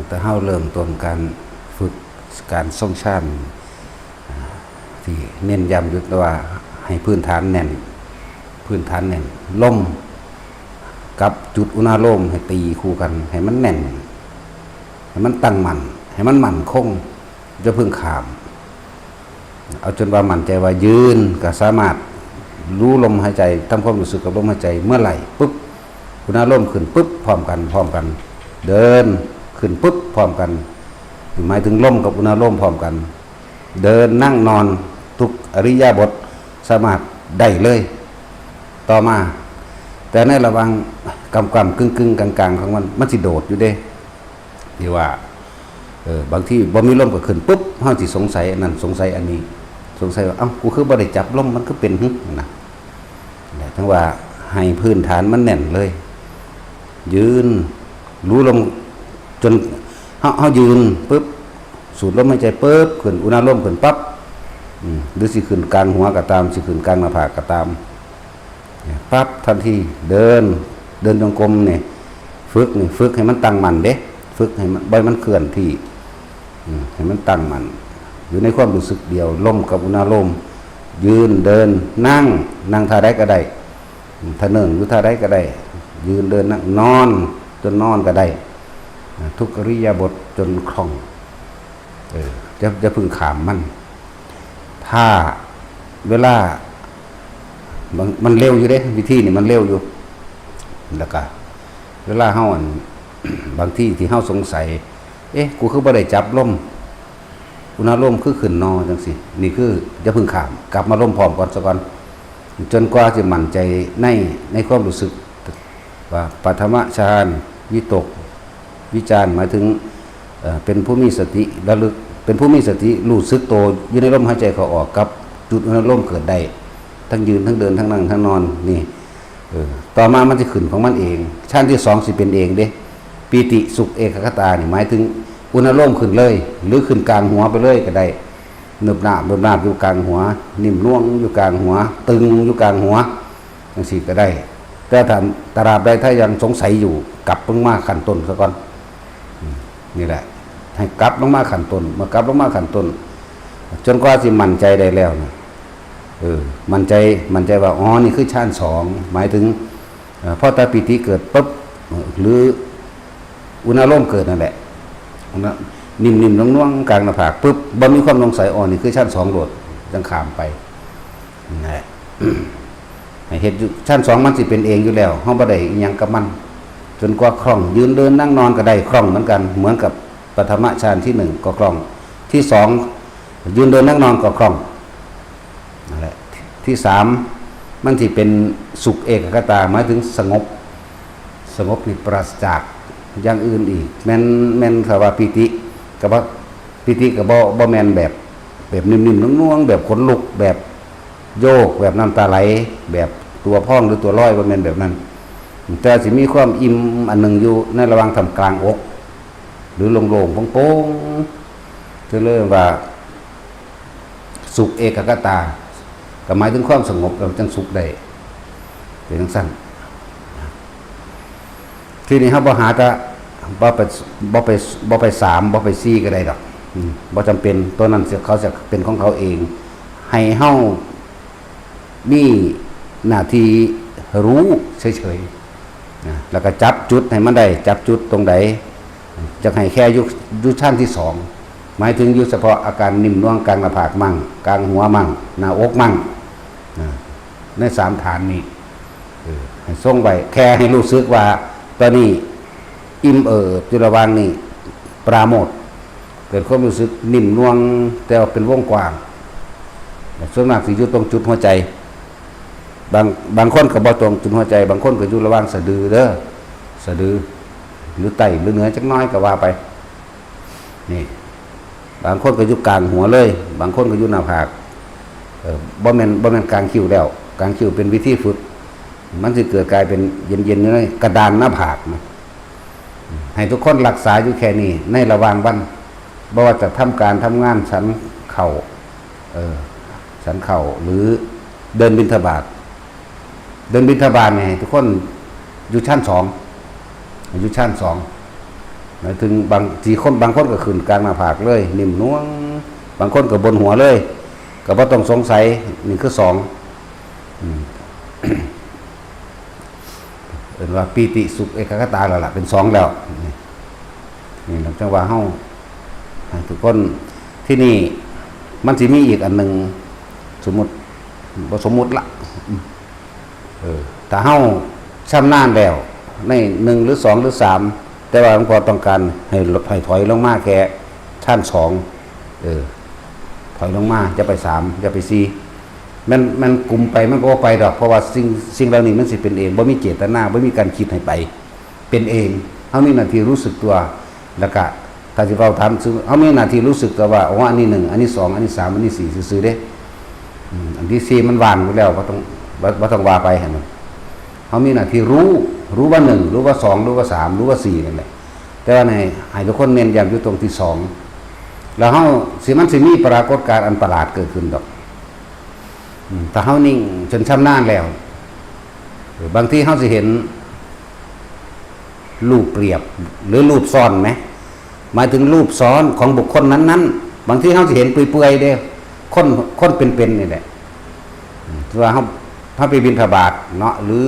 แต่เฮาเริ่มต้นการฝึกการทรงฌานที่เน้นย้ำอยู่ว่าให้พื้นฐานแน่นลมกับจุดอุณาโลมให้ตีคู่กันให้มันแน่นให้มันตั้งมั่นให้มันมั่นคงจะพึ่งขามเอาจนว่ามั่นใจว่ายืนก็สามารถรู้ลมหายใจทำความรู้สึกกับลมหายใจเมื่อไหร่ปุ๊บอุณาโลมขึ้นปุ๊บพร้อมกันเดินขึ้นปุ๊บพร้อมกันหมายถึงลมกับอุณาโลมพร้อมกันเดินนั่งนอนทุกอริยบทสามารถได้เลยต่อมาแต่ในระหว่างกำกึ่งกลางของมันสิโดดอยู่เด้ที่ว่าบางที่บ่มีลมก็ขึ้นปุ๊บเฮาสิสงสัยอันนั้นสงสัยอันนี้สงสัยว่าเอ้ากูคือบ่ได้จับลมมันก็เป็นนะทั้งว่าให้พื้นฐานมันแน่นเลยยืนรู้ลมจนเฮายืนปุ๊บสูดลมหายใจปุ๊บขึ้นอุณาโลมขึ้นปั๊บหรือสิขึ้นกลางหัวก็ตามสิขึ้นกลางหน้าผากก็ตามปั๊บทันทีเดินจงกรมเนี่ยฝึกให้มันตั้งมั่นเด้ฝึกให้มันบ่มันเคลื่อนที่ให้มันตั้งมั่นอยู่ในความรู้สึกเดียวลมกับอุณาโลมยืนเดินนั่งท่าใดก็ได้ท่าเนิ่งหรือท่าใดก็ได้ยืนเดินนั่งนอนจนนอนก็ได้ทุกอริยบทจนคล่องจะพึ่งขามมันถ้าเวลามันเร็วอยู่เด้วิธีนี่มันเร็วอยู่แล้วก็เวลาเฮาบางที่ที่เฮาสงสัยกูคือบ่ได้จับลมอุณาโลมคือขึ้นนอจังซี่นี่คือจะพึ่งขามกลับมาลมพร้อมก่อนซะก่อนจนกว่าจะมั่นใจในความรู้สึกว่าปฐมฌานวิตกวิจารหมายถึงเป็นผู้มีสติระลึกเป็นผู้มีสติรู้สึกตัวอยู่ในลมหายใจเข้าออกกับจุดอุณาโลมเกิดได้ทั้งยืนทั้งเดินทั้งนั่งทั้งนอนนี่ต่อมามันจะขึ้นของมันเองชั้นที่2สิเป็นเองเด้ปีติสุขเอกคตานี่หมายถึงอุณาโลมขึ้นเลยหรือขึ้นกลางหัวไปเลยก็ได้เนิบหนาอยู่กลางหัวนิ่มน่วงอยู่กลางหัวตึงอยู่กลางหัวจังซี่ก็ได้แต่ถ้าตราบใดถ้ายังสงสัยอยู่กลับลงมาขั้นต้นซะก่อนนี่แหละให้กลับลงมาขั้นต้นมากลับลงมาขั้นต้นจนกว่าสิมั่นใจได้แล้วนะมั่นใจว่าอ๋อนี่คือฌาน2หมายถึงพอตาปิติเกิดปุ๊บหรืออุณาโลมเกิดนั่นแหละนิ่มๆน่วงๆกลางหน้าผากปุ๊บบ่มีความสงสัยอ๋อนี่คือฌาน2โหลดจังข้ามไปนั่นแหละให้เฮ็ดอยู่ฌาน2มันสิเป็นเองอยู่แล้วเฮาบ่ได้อิหยังกับมันจนกว่าคล่องยืนเดินนั่งนอนก็ได้คล่องเหมือนกันเหมือนกับปฐมฌานที่1ก็คล่องที่2ยืนเดินนั่งนอนก็คล่องนั่นแหละที่3มันที่เป็นสุขเอกคตาหมายถึงสงบนี่ปราศจากอย่างอื่นอีกแม่นคำว่าปิติกับว่าปิติกับบ่แม่นแบบนิ่มๆน่วงๆแบบขนลุกแบบโยกแบบน้ำตาไหลแบบตัวพองหรือตัวลอยบ่แม่นแบบนั้นแต่สิมีความอิ่มอันหนึ่งอยู่ในระหว่างทำกลางอกหรือโล่งๆโป่งๆจะเรียกว่าสุขเอกคตาก็หมายถึงความสงบเราจังสุขได้เป็นจังซั่นที่นี่ครับบ่หาแต่บ่ไป3บ่ไป4ก็ได้ดอกบ่จำเป็นตัวนั้นเขาจะเป็นของเขาเองให้เฮามีหน้าที่รู้เฉยๆแล้วก็จับจุดให้มันได้จับจุดตรงใดจะให้แค่อยู่ชั้นที่2หมายถึงอยู่เฉพาะอาการนิ่มน่วงกลางหน้าผากมั่งกลางหัวมั่งหน้าอกมั่งใน3ฐานนี้ให้ส่งไว้แค่ให้รู้สึกว่าตอนนี้อิ่มอยู่ระหว่างนี้ปราโมทย์เกิดความรู้สึกนิ่มน่วงแต่ว่าเป็นวงกว้างส่วนมากสิอยู่ตรงจุดหัวใจบางคนก็บ่ตรงจุดหัวใจบางคนก็อยู่ระหว่างสะดือเด้อสะดือหรือไตหรือเหนือจักน้อยก็ว่าไปนี่บางคนก็อยู่กลางหัวเลยบางคนก็อยู่หน้าผากบ่แม่นกลางคิ้วแล้วกลางคิ้วเป็นวิธีฝึกมันสิเกิดกลายเป็นเย็นๆเลยกระดานหน้าผากนะให้ทุกคนรักษาอยู่แค่นี้ในระหว่างวันบ่ว่าจะทำการทำงานฉันเข่าหรือเดินบิณฑบาตเนี่ยทุกคนอยู่ชั้น2อยู่ชั้น2 หมายถึงบางคนก็ขึ้นกลางหน้าผากเลยนิ่มน่วงบางคนก็บนหัวเลยก็บ่ต้องสงสัยนี่คือสองเป็นว่าปีติสุขเอกคตาแล้วล่ะเป็นสองแล้วนี่หลังจากว่าเฮาทุกคนที่นี่มันสิมีอีกอันหนึ่งสมมุติบ่สมมุติละถ้าเฮาชำนาญแล้วใน1หรือ2หรือ3แต่ว่าหลวงพ่อต้องการให้ถอยลงมาแค่ชั้น2ถอยลงมาจะไป3จะไป4มันกลุ่มไปมันก็ไปดอกเพราะว่าสิ่งเหล่านี้มันสิเป็นเองบ่มีเจตนาบ่มีการคิดให้ไปเป็นเองเฮามีหน้าที่รู้สึกตัวแล้วก็ถ้าสิเว้าถามเฮามีหน้าที่รู้สึกตัวว่าอ๋ออันนี้1อันนี้2อันนี้3อันนี้4ซื่อๆเด้อันที่4มันว่างอยู่แล้วบ่ต้องว่าไปให้มันเฮามีหน้าที่รู้ว่า1รู้ว่า2รู้ว่า3รู้ว่า4นั่นแหละแต่ว่าให้ทุกคนเน้นย้ำอยู่ตรงที่2แล้วเฮามันสิมีปรากฏการณ์อันประหลาดเกิดขึ้นดอกถ้าเฮานิ่งจนชำนาญแล้วบางทีเฮาสิเห็นรูปเปรียบหรือรูปซ้อนไหมหมายถึงรูปซ้อนของบุคคลนั้นๆบางทีเฮาสิเห็นเปื่อยๆเด้คนเป็นๆนี่แหละว่าเฮาไปบิณฑบาตเนาะหรือ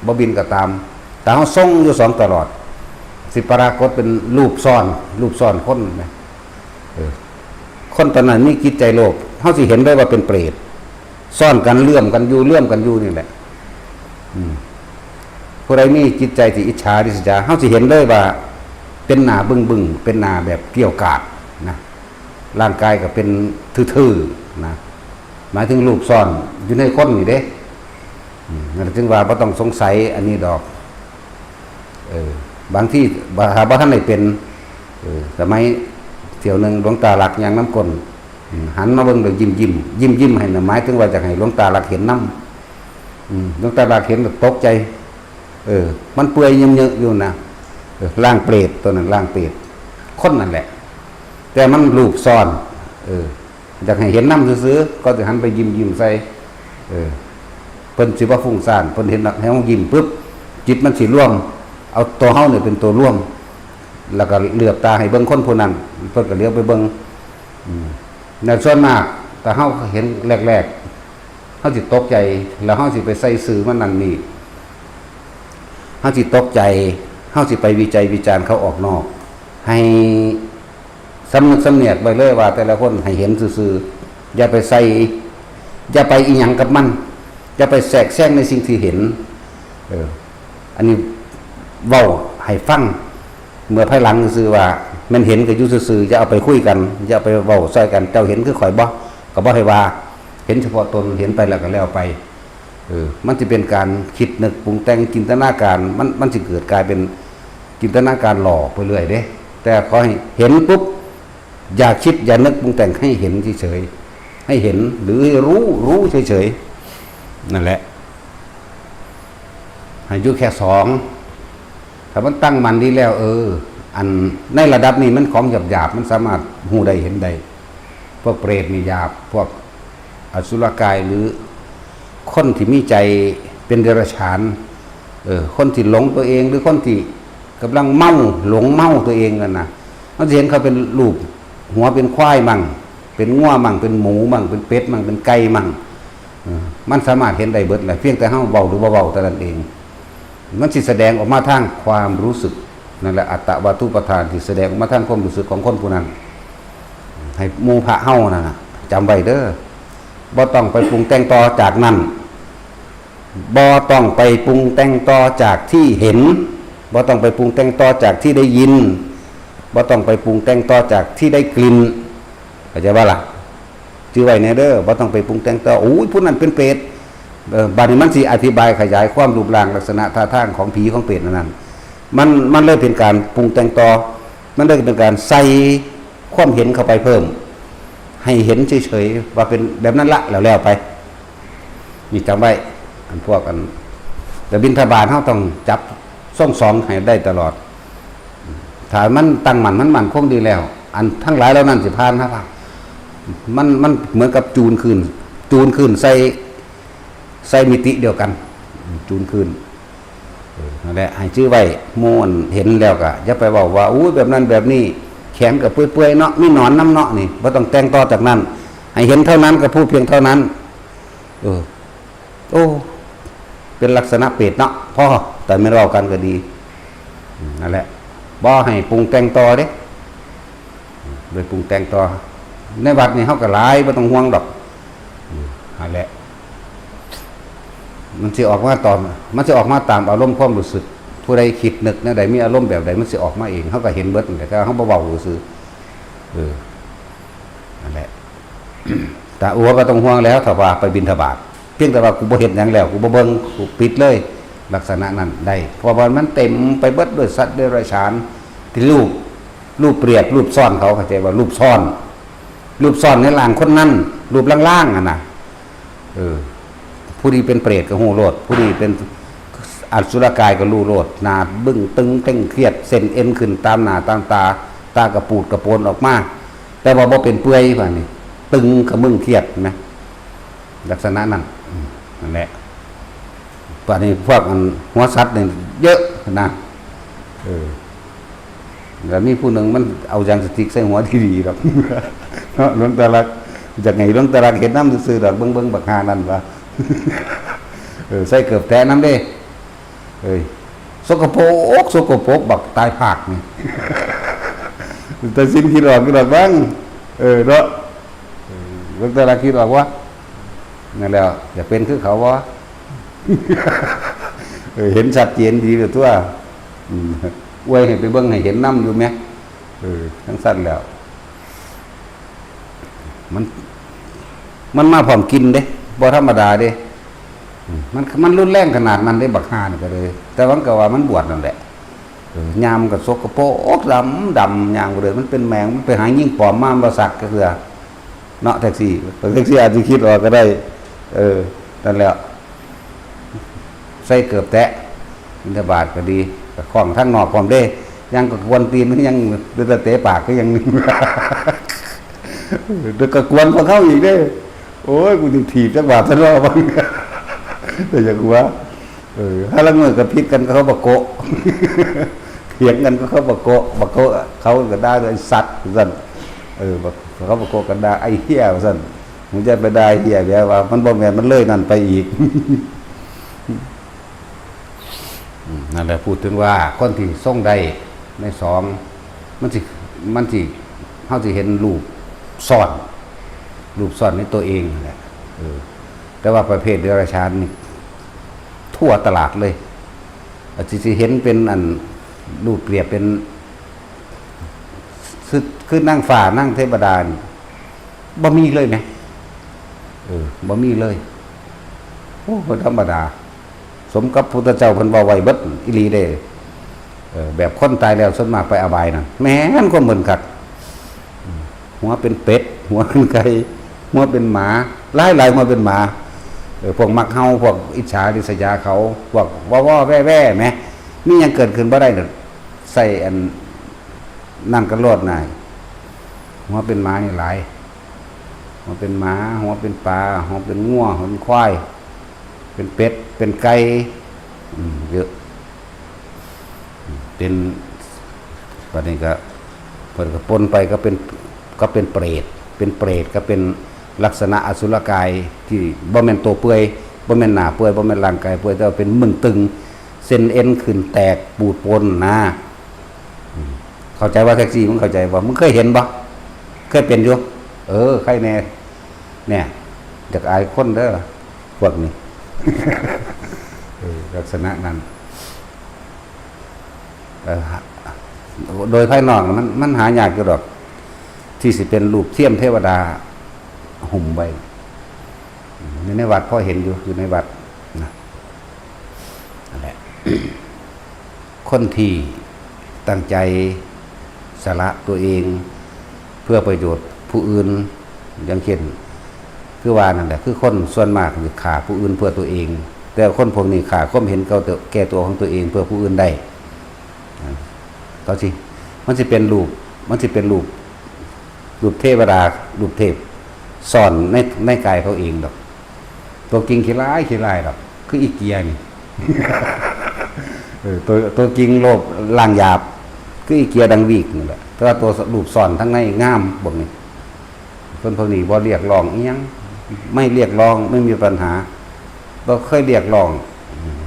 บ่บินก็ตามแต่เฮาทรงอยู่2ตลอดสิปรากฏเป็นรูปซ้อนคนไหมคนตอนนั้นมีจิตใจโลภเฮาสิเห็นได้ว่าเป็นเปรตซ่อนกันเลื่อมกันอยู่นี่แหละผู้ใดมีจิตใจที่อิจฉาริษยาเฮาสิเห็นเลยว่าเป็นหน้าบึ้งเป็นหน้าแบบเกี่ยวกาดนะร่างกายก็เป็นทื่อๆนะหมายถึงรูปซ่อนอยู่ในคนนี่เด้นั่นจึงว่าบ่ต้องสงสัยอันนี้ดอกบางที่บ่ทันได้เป็นสมัยเที่ยวนึงหลวงตาหลักยางน้ำกลหันมาเบิ่งแล้วยิ้มให้น่ะหมายถึงว่าจะให้หลวงตาหลักเห็นน้ำหลวงตาหลักเห็นตกใจมันเปื่อยเยอะๆอยู่นะร่างเปรตตัวนั้นร่างเปรตคนนั่นแหละแต่มันรูปซ้อนอยากให้เห็นน้ำซื้อๆก็จะหันไปยิ้มใส่เพิ่นสิว่าฟุ้งซ่านเพิ่นเห็นให้เฮายิ้มปึ๊บจิตมันสิร่วมเอาตัวเฮาเนี่ยเป็นตัวร่วมแล้วก็เหลือบตาให้เบิ่งคนผู้นั้นเพิ่นก็เลี้ยวไปเบิ่งในส่วนมากแต่เฮาเห็นแรกๆเฮาสิตกใจแล้วเฮาสิไปใส่สื่อมันนั่นนี่เฮาสิตกใจเฮาสิไปวิจัยวิจารณ์เขาออกนอกให้สำนึกสำเนียกไปเลยว่าแต่ละคนให้เห็นซื่อๆอย่าไปใส่อย่าไปอีหยังกับมันอย่าไปแทรกแซงในสิ่งที่เห็นอันนี้เว้าให้ฟังเมื่อภายหลังซื่อว่ามันเห็นก็อยู่ซื่อๆอย่าเอาไปคุยกันอย่าไปเว้าซอยกันเจ้าเห็นคือข่อยบ่ก็บ่ให้ว่าเห็นเฉพาะตนเห็นไปแล้วก็แล้วไปมันจะเป็นการคิดนึกปรุงแต่งจินตนาการมันสิเกิดกลายเป็นจินตนาการหลอกไปเรื่อยเด้แต่ขอให้เห็นปุ๊บอย่าคิดอย่านึกปรุงแต่งให้เห็นเฉยๆให้เห็นหรือรู้เฉยๆนั่นแหละให้อยู่แค่2ถ้ามันตั้งมันดีแล้วอันในระดับนี้มันของหยาบๆมันสามารถหูได้เห็นได้พวกเปรตนี่หยาบพวกอสุรกายหรือคนที่มีใจเป็นเดรัจฉานคนที่หลงตัวเองหรือคนที่กำลังหลงเมาตัวเองกันนะมันจะเห็นเขาเป็นรูปหัวเป็นควายมั่งเป็นงัวมั่งเป็นหมูมั่งเป็นเป็ดมั่งเป็นไก่มั่งมันสามารถเห็นได้เบิดแหละเพียงแต่เฮาเบาหรือบ่เบาแต่นั้นเองมันสิแสดงออกมาทางความรู้สึกนั่นแหละอัตตวาทุปทานที่แสดงออกมาทางความรู้สึกของคนผู้นั้นให้หมู่พระเฮานั่นน่ะจำไว้เด้อบ่ต้องไปปรุงแต่งต่อจากนั้นบ่ต้องไปปรุงแต่งต่อจากที่เห็นบ่ต้องไปปรุงแต่งต่อจากที่ได้ยินบ่ต้องไปปรุงแต่งต่อจากที่ได้กลิ่นเข้าใจบ่ล่ะชื่อไว้แน่เด้อบ่ต้องไปปรุงแต่งต่อโอ้ยผู้นั้นเป็นเปรตบัดนี้มันสิอธิบายขยายความรูปร่างลักษณะท่าทางของผีของเปรตนั้นมันเลยเป็นการปรุงแต่งต่อมันเลยเป็นการใส่ความเห็นเข้าไปเพิ่มให้เห็นเฉยๆว่าเป็นแบบนั้นละแล้วไปนี่จำไว้อันพวกกันแต่บิณฑบาตเฮาต้องจับ2ให้ได้ตลอดถ้ามันตั้งมันคงดีแล้วอันทั้งหลายแล้วนั่นสิผ่านครับมันเหมือนกับจูนขึ้นใส่มิติเดียวกันจูนขึ้น นั่นแหละให้ชื่อไว้ม่วนเห็นแล้วก็อย่าไปบอกว่าอู้แบบนั้นแบบนี้แขนกับเปื่อยๆเนาะมีหนอนน้ำเนาะนี่บ่ต้องแต่งต่อจากนั้นให้เห็นเท่านั้นก็พูดเพียงเท่านั้นโอ้เป็นลักษณะเปรตเนาะพ่อแต่ไม่รอกันก็ดีนั่นแหละบ่ให้ปรุงแต่งต่อเด้โดยปรุงแต่งต่อในวัดนี่เฮาก็หลายบ่ต้องห่วงดอกนั่นแหละมันสิออกมาตอนมันสิออกมาตามอารมณ์ความรู้สึกผู้ใดคิดนึกแนวใดมีอารมณ์แบบใดมันสิออกมาเองเฮาก็เห็นเบิดนั่นแหละแต่เฮาบ่เว้าซื่อนั่นแหละแต่อัวก็ต้องห่วงแล้วถ้าว่าไปบิณฑบาตเพียงแต่ว่ากูบ่เฮ็ดหยังแล้วกูบ่เบิ่งกูปิดเลยลักษณะนั้นได้เพราะว่ามันเต็มไปเบิดด้วยสัตว์เดรัจฉานที่รูปเปรียบรูปซ่อนเขาเข้าใจว่ารูปซ่อนในร่างคนนั้นรูปล่างๆอ่ะนะผู้ที่เป็นเปรตก็ฮู้โลดผู้ที่เป็นอสุรกายก็รู้โลดหน้าบึ้งตึงเพ่งเครียดเส้นเอ็นขึ้นตามหน้าตามตากระปูดกระโปนออกมาแต่ว่าบ่เป็นเปื่อยว่านี่ตึงกระมึงเครียดนะลักษณะนั้นนั่นแหละป่านนี้พวกหัวสัตว์เนี่ยเยอะนะแล้วมีผู้หนึ่งมันเอายางสติ๊กใส่หัวที่ดีหรอกเนาะหลวงตาลักจากไงหลวงตาลักเห็นน้ำซื่อๆดอกเบิ้งบักฮานั่นวะใส่เกือบแท้น้ำเด้สกปรกบักตายผากนี่แต่สิ้นคิดออกบ้างเนาะหลวงตาลักคิดออกว่านั่นแล้วอย่าเป็นคือเขาวะเห็นชัดเจนดีเลยตัวอวยให้ไปเบิ้งให้เห็นน้ำอยู่ไหมทั้งสั้นแล้วมันมาพร้อมกินเด้บ่ธรรมดาเด้มันรุนแรงขนาดนั้นได้บักฮานี่ก็เลยแต่ว่าก็ว่ามันบวชนั่นแหละยามกับซกกระโปกดำยางเลยมันเป็นแมงมันไปหายิ่งปลอมมาบ่สักก็คือเนาะแท็กซี่อาจจะคิดออกก็ได้นั่นแหละใส่เกือบแตะบิณฑบาตก็ดีกับของทั้งนอกความได้ยังกับกวนตีนยังเดือดเตะปากก็ยังเดือดกับกวนพอเข้าอีกได้โอ้ยกูถีบจักบาทซะรอบบ้างแต่อย่างว่าถ้าละเมื่อกับพิษกันก็เขาบกโกเถียงกันก็เขาบกโกเขาก็ได้เลยสัตว์สั่นเขาบกโกกันได้ไอ้เหี้ยสั่นมึงจะไปได้เหี้ยเดี๋ยวว่ามันบ่แม่นมันเลยนั่นไปอีกนั่นแหละพูดถึงว่าคนที่ส่งได้ในสองมันสิเขาจะเห็นรูปซ่อนในตัวเองแหละแต่ว่าประเภทเดรัจฉานนี่ทั่วตลาดเลยอาจจะเห็นเป็นรูปเปรียบเป็นคือนั่งฝ่านั่งเทวดาบ่มีเลยไหมบ่มีเลยโอ้ธรรมดาสมกับพุทธเจ้าเพิ่นเว้าไว้เบิดอีหลีเด้แบบคนตายแล้วส่วนมากไปอบายนั่นแม้นก็เหมือนกันหัวเป็นเป็ดหัวเป็นไก่หัวเป็นหมาหลายหัวเป็นหมาพวกมักเฮาพวกอิจฉาริษยาเขาพวกว่อแว่ๆแม้มีหยังเกิดขึ้นบ่ได้ใส่นั่งกันโลดนายหัวเป็นหมานี่หลายหัวเป็นหมาหัวเป็นปลาหัวเป็นงัวหัวเป็นควายเป็นเป็ดเป็นไก่เยอะเป็นวันนี้ก็เพิ่นก็ปนไปก็เป็นเปรตก็เป็นลักษณะอสุรกายที่บ่แม่นตัวเปื่อยบ่แม่นหน้าเปื่อยบ่แม่นร่างกายเปื่อยแต่ว่าเป็นมึนตึงเส้นเอ็นขึ้นแตกปูดปนนะเข้าใจว่าแท็กซี่มึงเข้าใจว่ามึงเคยเห็นบ่เคยเป็นอยู่ใครแน่เนี่ยจากอายคนเด้อพวกนี้ลักษณะนั้นโดยภายนอกมันหายากอยู่ดอกที่สิเป็นรูปเทียมเทวดาหุ่มใบในวัดพ่อเห็นอยู่ในวัดนะนั่นแหละ คนที่ตั้งใจสละตัวเองเพื่อประโยชน์ผู้อื่นอย่างเช่นคือว่านั่นแหละคือคนส่วนมากคือขาผู้อื่นเพื่อตัวเองแต่คนพวกนี้ขาความเห็นแก่ตัวของตัวเองเพื่อผู้อื่นได้ต่อสิมันจะเป็นรูปเทวดารูปเทพซ่อนในกายเขาเองดอกตัวจริงขี้ร้ายดอกคืออีเกียนี่ ตัวจริงโลภล่างหยาบคืออีเกียดังวีกนี่แหละแต่ว่าตัวรูปซ่อนทั้งในงามพวกนี้คนพวกนี้บ่เรียกร้องอีหยังไม่เรียกร้องไม่มีปัญหาบ่เคยเรียกร้อง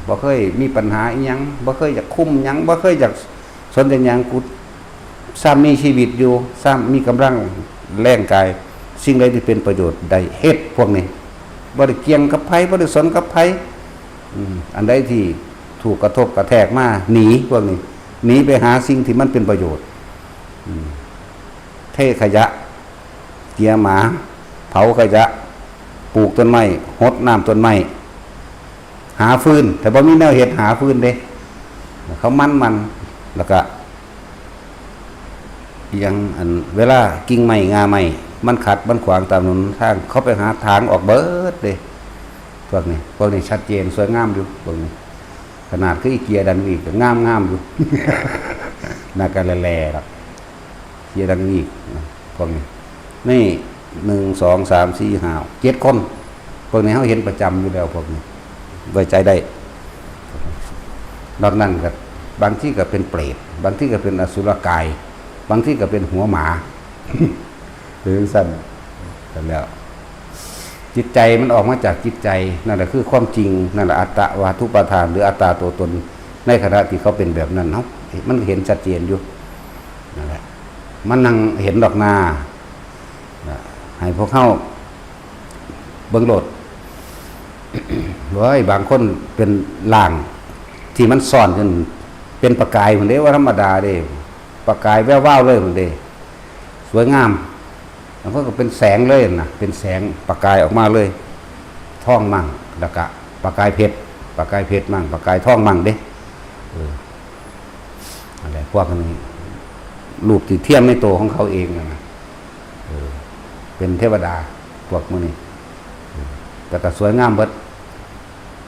บ่เคยมีปัญหาอีหยังบ่เคยอยากคุ้มหยังบ่เคยอยากสนใจหยังกูซ้ำมีชีวิตอยู่ซ้ำมีกำลังแรงกายสิ่งใดที่เป็นประโยชน์ได้เฮ็ดพวกนี้บ่ได้เกี่ยงกับไผบ่ได้สนกับไผอันใดที่ถูกกระทบกระแทกมาหนีพวกนี้หนีไปหาสิ่งที่มันเป็นประโยชน์เทขยะเกียหมาเผาขยะปลูกต้นไม้หดน้ำต้นไม้หาฟืนแต่บ่มีแนวเฮ็ดหาฟืนเด้เขามันแล้วก็ยังอันเวลากิ่งไม้งาไม้มันขัดมันขวางตามถนนทางเขาไปหาทางออกเบิดเด้พวกนี้ชัดเจนสวยงามอยู่พวกนี้ขนาดคืออีเกียดันวีกงามอยู่ น่ากันแล่ๆครับเกียดันวีกพวกนี้นี่1 2 3 4 5 7คนพวกนี้เขาเห็นประจำอยู่แล้วพวกนี้ไว้ใจได้นอกนั้นก็บางที่ก็เป็นเปรตบางที่ก็เป็นอสุรกายบางที่ก็เป็นหัวหมา หรือสั้นกันแล้วจิตใจมันออกมาจากจิตใจนั่นแหละคือความจริงนั่นแหละอัตตวาทุปทานหรืออัตตาตัวตนในขณะที่เขาเป็นแบบนั้นเนาะมันเห็นชัดเจนอยู่นั่นแหละมันนั่งเห็นดอกนาให้พวกเข้าเบิ่งโลด บางคนเป็นล่างที่มันซ่อนจนเป็นประกายเหมือนเด้ว่าธรรมดาเด้ประกายแว่วๆเลยเหมือนเด้สวยงามแล้วก็เป็นแสงเลยนะเป็นแสงประกายออกมาเลยท่องมั่งแล้วก็ประกายเพชรมั่งประกายท่องมั่งเด้อะไรพวกนี้รูปที่เทียมในตัวของเขาเองนะเป็นเทวดาพวกมื้อนี้แต่ก็สวยงามเบิด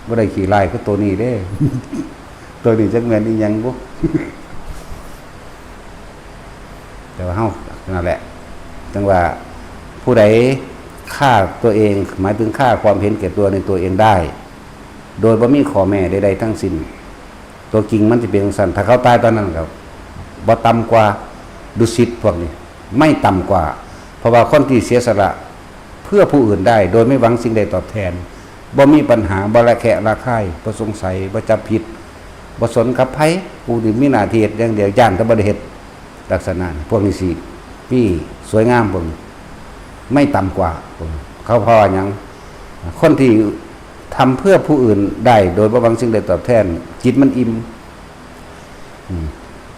บ่ได้ขี่ไล่ก็ตัวนี้เด้ ตัวนี้จักแม่นอีหยังบ่ แต่ว่าเฮานั่นแหละจังว่าผู้ใดฆ่าตัวเองหมายถึงฆ่าความเห็นแก่ตัวในตัวเองได้ โดยบ่มีข้อแม้ใดๆทั้งสิ้นตัวจริงมันจะเป็นจังซั่นถ้าเขาตายตอนนั้นก็บ่ต่ำกว่าดุสิตพวกนี้ไม่ต่ำกว่าเพราะว่าคนที่เสียสละเพื่อผู้อื่นได้โดยไม่หวังสิ่งใดตอบแทนบ่มีปัญหาบ่ละแคะระคายบ่สงสัยบ่จับผิดบ่สนกับไผผู้ที่มีหน้าที่เฮ็ดอย่างเดียวย่านแต่บ่ได้เฮ็ดลักษณะพวกนี้สิพี่สวยงามพวกนี้ไม่ต่ำกว่าพวกนี้เขาพอหยังคนที่ทำเพื่อผู้อื่นได้โดยบ่หวังสิ่งใดตอบแทนจิตมันอิ่ม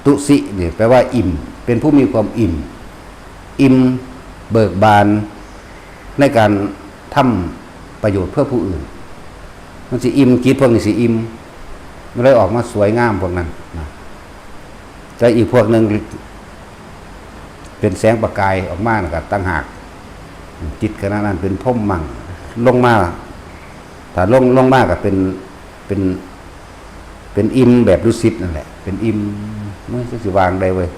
ตุสิเนี่ยแปลว่าอิ่มเป็นผู้มีความอิ่มเบิกบานในการทำประโยชน์เพื่อผู้อื่นมันสิอิ่มจิตพวกนี้สิอิ่มมันเลยออกมาสวยงามพวกนั้นนะแต่อีกพวกนึงเป็นแสงประกายออกมานะครับตั้งหากจิตขณะนั้นเป็นพรหมมั่งลงมาถ้าลงมาก็เป็นอิ่มแบบดุสิตนั่นแหละเป็นอิ่มไม่ใช่สิวางได้เว้ย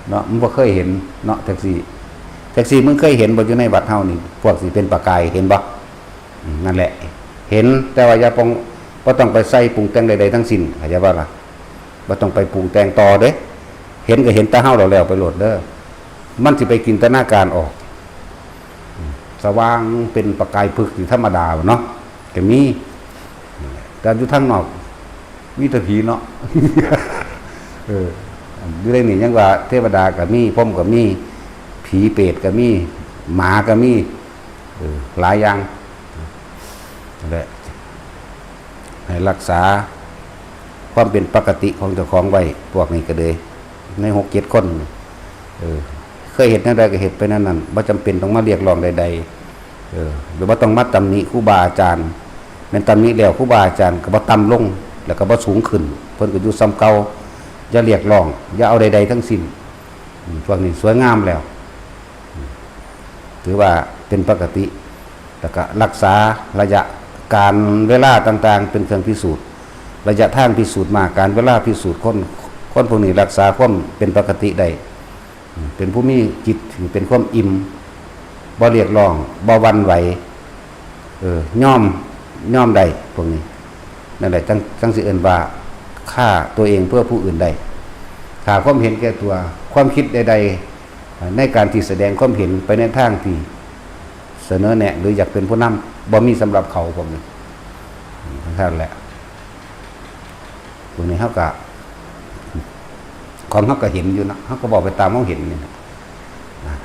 เนาะมันบ่เคยเห็นเนาะแท็กซี่มึงเคยเห็นบ่อยู่ในวัดเฮานี่พวกสิเป็นประกายเห็นบ่นั่นแหละเห็นแต่ว่าอย่าบ่ต้องไปใส่ปรุงแต่งใดๆทั้งสิ้นเข้าใจบ่ล่ะบ่ต้องไปปรุงแต่งต่อเด้เห็นก็เห็นแต่เฮาแล้วไปโลดเด้อมันสิไปจินตนาการออกสว่างเป็นประกายพึกอยู่ธรรมดาเนาะก็มีแต่อยู่ทางนอกมีแต่ผีเนาะ อยู่ในนี่ยังว่าเทวดาก็มีพรหมก็มีผีเปรตก็มีหมาก็มีหลายอย่างนั่นแหละให้รักษาความเป็นปกติของเจ้าของไว้พวกนี้ก็เลยใน6-7 คนเคยเห็นนั่นใดก็เห็นไปนั่นบ่จำเป็นต้องมาเรียกร้องใดๆหรือว่าต้องมาตำหนิครูบาอาจารย์แม่นตำหนิแล้วครูบาอาจารย์ก็บ่ต่ำลงแล้วก็บ่สูงขึ้นเพิ่นก็อยู่ซ้ำเก่าอย่าเรียกร้องอย่าเอาใดๆทั้งสิ้นพวกนี้สวยงามแล้วถือว่าเป็นปกติแล้วก็รักษาระยะการเวลาต่างๆเป็นเครื่องพิสูจน์ระยะทางพิสูจน์มาการเวลาพิสูจน์คนพวกนี้รักษาความเป็นปกติได้เป็นผู้มีจิตเป็นความอิ่มบ่เรียกร้องบ่หวั่นไหวยอมได้พวกนี้นั่นแหละจังสิเอิ้นว่า ฆ่าตัวเองเพื่อผู้อื่นได้ฆ่าความเห็นแก่ตัวความคิดใดๆในการที่แสดงความเห็นไปในทางที่เสนอแนะหรืออยากเป็นผู้นำบ่มีสำหรับเขาพวกนี้นั่นแหละพวกนี้เขาก็ของเขาก็เห็นอยู่นะเขาก็บอกไปตามเขาเห็นนี่นะ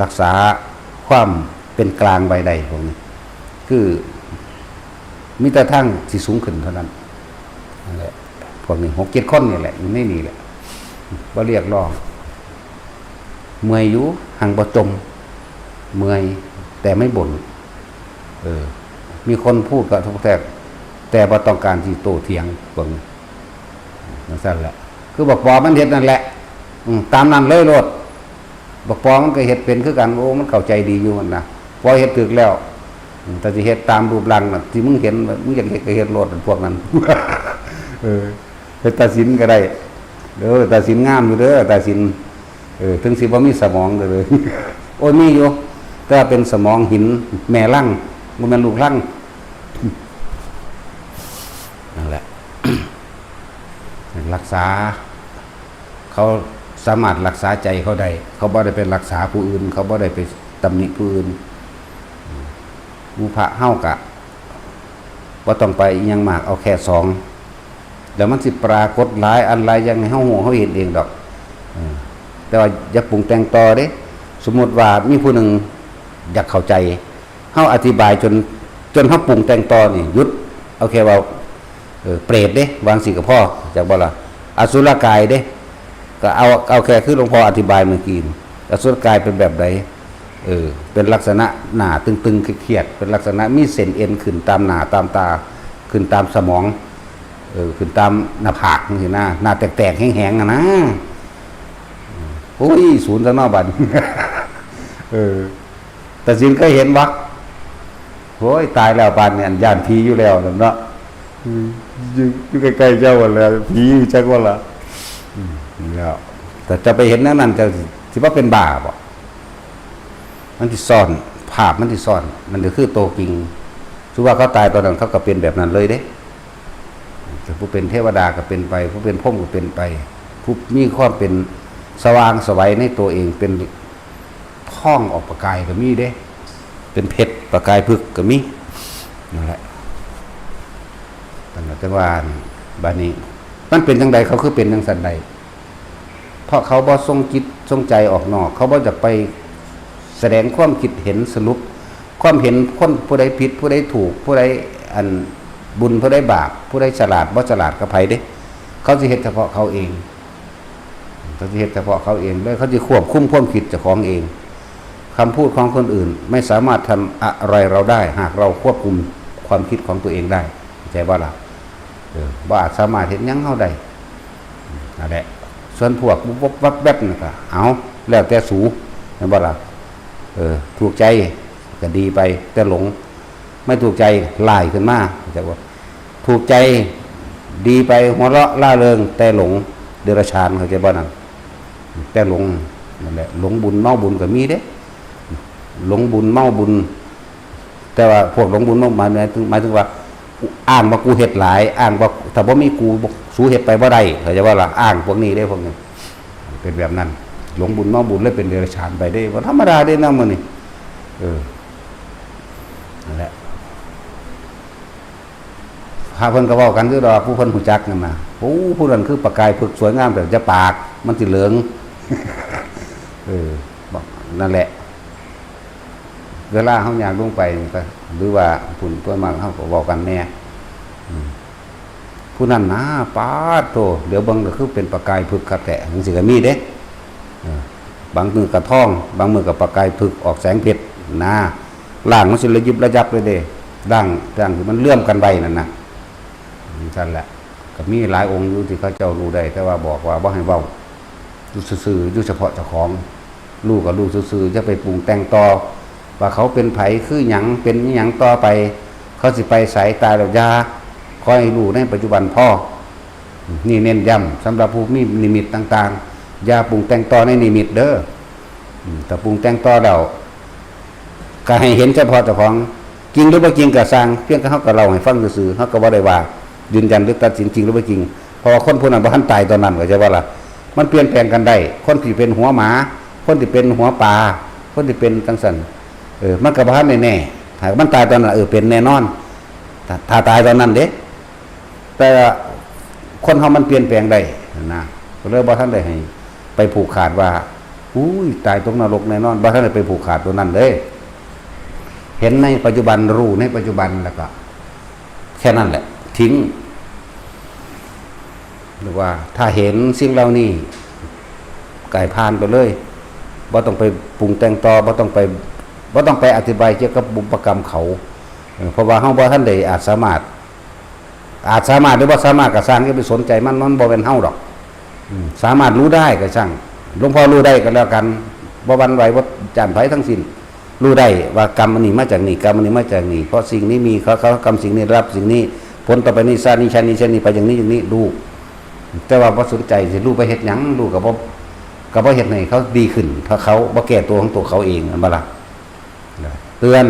รักษาความเป็นกลางใบใดพวกนี้คือมีแต่ทั้งที่สูงขึ้นเท่านั้นนั่นแหละพวกนี้6-7 คนนี่แหละอยู่ในนี่แหละบ่เรียกร้องเมื่อยอยู่หังบ่จมเมื่อยแต่ไม่บ่นมีคนพูดกับทุกแต่บ่ต้องการที่โต้เถียงพวกนี้นั่นแหละคือบอกปอมันเฮ็ดนั่นแหละตามนั้นเลยโลดบอกปอมันก็เฮ็ดเป็นคือกันโอ้มันเข้าใจดีอยู่นะพอเฮ็ดถึกแล้วแต่สิเฮ็ดตามรูปร่างน่ะที่มึงเห็นมึงอยากเฮ็ดก็เฮ็ดโลดพวกนั้นไปตัดสินก็ได้ตัดสินงามอยู่เด้อตัดสินถึงสิบ่มีสมองเลยโอ้ยมีอยู่แต่เป็นสมองหินแม่ลังบ่แม่นลูกลังนั่นแหละ รักษาเขาสามารถรักษาใจเขาได้เขาบ่ได้ไปรักษาผู้อื่นเขาบ่ได้ไปตำหนิผู้อื่นพระเฮากะบ่ต้องไปอิหยังมากเอาแค่2แล้วมันสิปรากฏหลายอันหลายอย่างให้เฮาฮู้เฮาเห็นเองดอกแต่ว่าอย่าปรุงแต่งต่อเด้สมมุติว่ามีผู้หนึ่งอยากเข้าใจเฮาอธิบายจนเฮาปรุงแต่งต่อนี่หยุดเอาแค่ว่าเปรตเด้วางสิกับพ่อจากบ่ล่ะอสุรกายเด้ก็เอาแค่คือหลวงพ่ออธิบายเมื่อกี้อสุรกายเป็นแบบใดเป็นลักษณะหน้าตึงๆเครียดเป็นลักษณะมีเส้นเอ็นขึ้นตามหน้าตามตาขึ้นตามสมองขึ้นตามหน้าผากจังซี่นะหน้าแตกๆแห้งๆอ่ะนะโอ้ยศูนย์ซะเนาะบัด แต่สินก็เห็นวักโอ้ยตายแล้วปานเนี่ยย่านผีอยู่แล้วเนาะอยู่ใกล้ๆเจ้าแล้วผีอยู่จักว่าล่ะแล้วแต่จะไปเห็นนั้นจะสิว่าเป็นบ้าบ่มันสิซ่อนภาพมันสิซ่อนมันก็คือโตจริงถือว่าเขาตายตอนนั้นเขาก็เป็นแบบนั้นเลยเด้แต่ผู้เป็นเทวดาก็เป็นไปผู้เป็นพรหมก็เป็นไปผู้มีความเป็นสว่างสวัยในตัวเองเป็นท่องออกประกายก็มีเด้เป็นเพชรประกายพึกก็มีนั่นแหละจังว่าบานี้มันเป็นจังใดเขาคือเป็นจังสันใดเพราะเขาบ่ทรงจิตทรงใจออกนอกเขาบ่จะไปแสดงความคิดเห็นสรุปความเห็นคนผู้ใดผิดผู้ใดถูกผู้ใดอันบุญผู้ใดบาปผู้ใดฉลาดบ่ฉลาดกับไผเด้เขาสิเฮ็ดเฉพาะเขาเองเขาสิเฮ็ดเฉพาะเขาเองเลยเขาสิควบคุมความคิดเจ้าของเองคำพูดของคนอื่นไม่สามารถทำอะไรเราได้หากเราควบคุมความคิดของตัวเองได้เข้าใจบ่ล่ะบ่อาจสามารถเห็นหยังเฮาได้นั่นแหละส่วนพวกวับวับแวบนี่ก็เอาแล้วแต่สูแม่นบ่ล่ะถูกใจก็ดีไปแต่หลงไม่ถูกใจลายขึ้นมาเข้าใจบ่ถูกใจดีไปหัวเราะล่าเริงแต่หลงเดรัจฉานเข้าใจบ่นั่นแต่หลงนั่นแหละหลงบุญเมาบุญก็มีเด้หลงบุญเมาบุญแต่ว่าพวกหลงบุญเมาหมายถึงว่าอ้างว่ากูเฮ็ดหลายอ้างว่าถ้าบ่มีกูสู้เฮ็ดไปบ่ได้เข้าใจว่าล่ะอ้างพวกนี้ได้พวกนี้เป็นแบบนั้นหลงบุญเมาบุญเลยเป็นเดรัจฉานไปได้บ่ธรรมดาได้นำมื้อนี้นั่นแหละพาเพิ่นก็เว้ากันคือดอกผู้เพิ่นรู้จักนั่นน่ะโอ้ผู้นั้นคือประกายพึกสวยงามแต่จะปากมันสิเหลืองบอกนั่นแหละเวลาเฮาอยากลงไปก็หรือว่าผุ่นตัวมากเฮาก็เว้ากันแน่ผู้นั้นนะปาดโตเดี๋ยวเบิ่งก็คือเป็นประกายพึกคักแท้จังซี่ก็มีเด้บางมือก็ท้องบางมือก็ประกายพึกออกแสงเพชรนะร่างมันสิระยิบระยับเลยเด้ร่างที่มันเลื่อมกันไว้นั่นน่ะนั่นแหละก็มีหลายองค์อยู่ที่เขาเจ้ารู้ได้แต่ว่าบอกว่าบ่ให้เว้าอยู่ซื่อๆอยู่เฉพาะเจ้าของรู้ก็รู้ซื่อๆจะไปปรุงแต่งต่อว่าเขาเป็นไผคือหยังเป็นหยังต่อไปเขาสิไปสายตายแล้วยาคอยรู้ในปัจจุบันพ่อนี่เน้นย้ำสำหรับผู้มีนิมิตต่างๆอย่าปรุงแต่งต่อในนิมิตเด้อแต่ปรุงแต่งต่อแล้วก็ให้เห็นเฉพาะเจ้าของจริงหรือบ่จริงก็สร้างเพียงแต่เฮาก็เล่าให้ฟังซื่อๆเฮาก็บ่ได้ว่า ยืนยันหรือตัดสินจริงหรือไม่จริงเพราะว่าคนผู้นั้นบ่ทันตายตอนนั้นก็ใช่ว่าล่ะมันเปลี่ยนแปลงกันได้คนที่เป็นหัวหมาคนที่เป็นหัวปลาคนที่เป็นจังซั่นมันก็บ่ทันแน่ๆถ้ามันตายตอนนั้นเป็นแน่นอนถ้าตายตอนนั้นเด้แต่คนเฮามันเปลี่ยนแปลงได้นะก็เลยบ่ทันได้ให้ไปผูกขาดว่าอุ้ยตายตกนรกแน่นอนบ่ทันได้ไปผูกขาดตัวนั้นเลยเห็นในปัจจุบันรู้ในปัจจุบันแล้วก็แค่นั้นแหละทิ้งหรือว่าถ้าเห็นสิ่งเหล่านี้กายผ่านไปเลยบ่ต้องไปปรุงแต่งต่อบ่ต้องไปอธิบายเกี่ยวกับบุพกรรมเขาเพราะว่าเฮาบ่ทันได้อาจสามารถหรือบ่สามารถก็สร้างอย่าไปสนใจมันบ่เป็นเฮาดอกสามารถรู้ได้ก็ช่างหลวงพ่อรู้ได้ก็แล้วกันบ่หวั่นไหวบ่จานไผทั้งสิ้นรู้ได้ว่ากรรมอันนี้มาจากนี่กรรมอันนี้มาจากนี่เพราะสิ่งนี้มีเขากรรมสิ่งนี้รับสิ่งนี้ผลต่อไปนี้ชาตินี้ชาตินี้ชาตินี้ไปอย่างนี้อย่างนี้รู้แต่ว่าบ่สนใจสิรู้ไปเฮ็ดหยังรู้ก็บ่เฮ็ดให้เขาดีขึ้นเพราะเขาบ่แก้ตัวของตัวเขาเองอันบ่ล่ะเตือน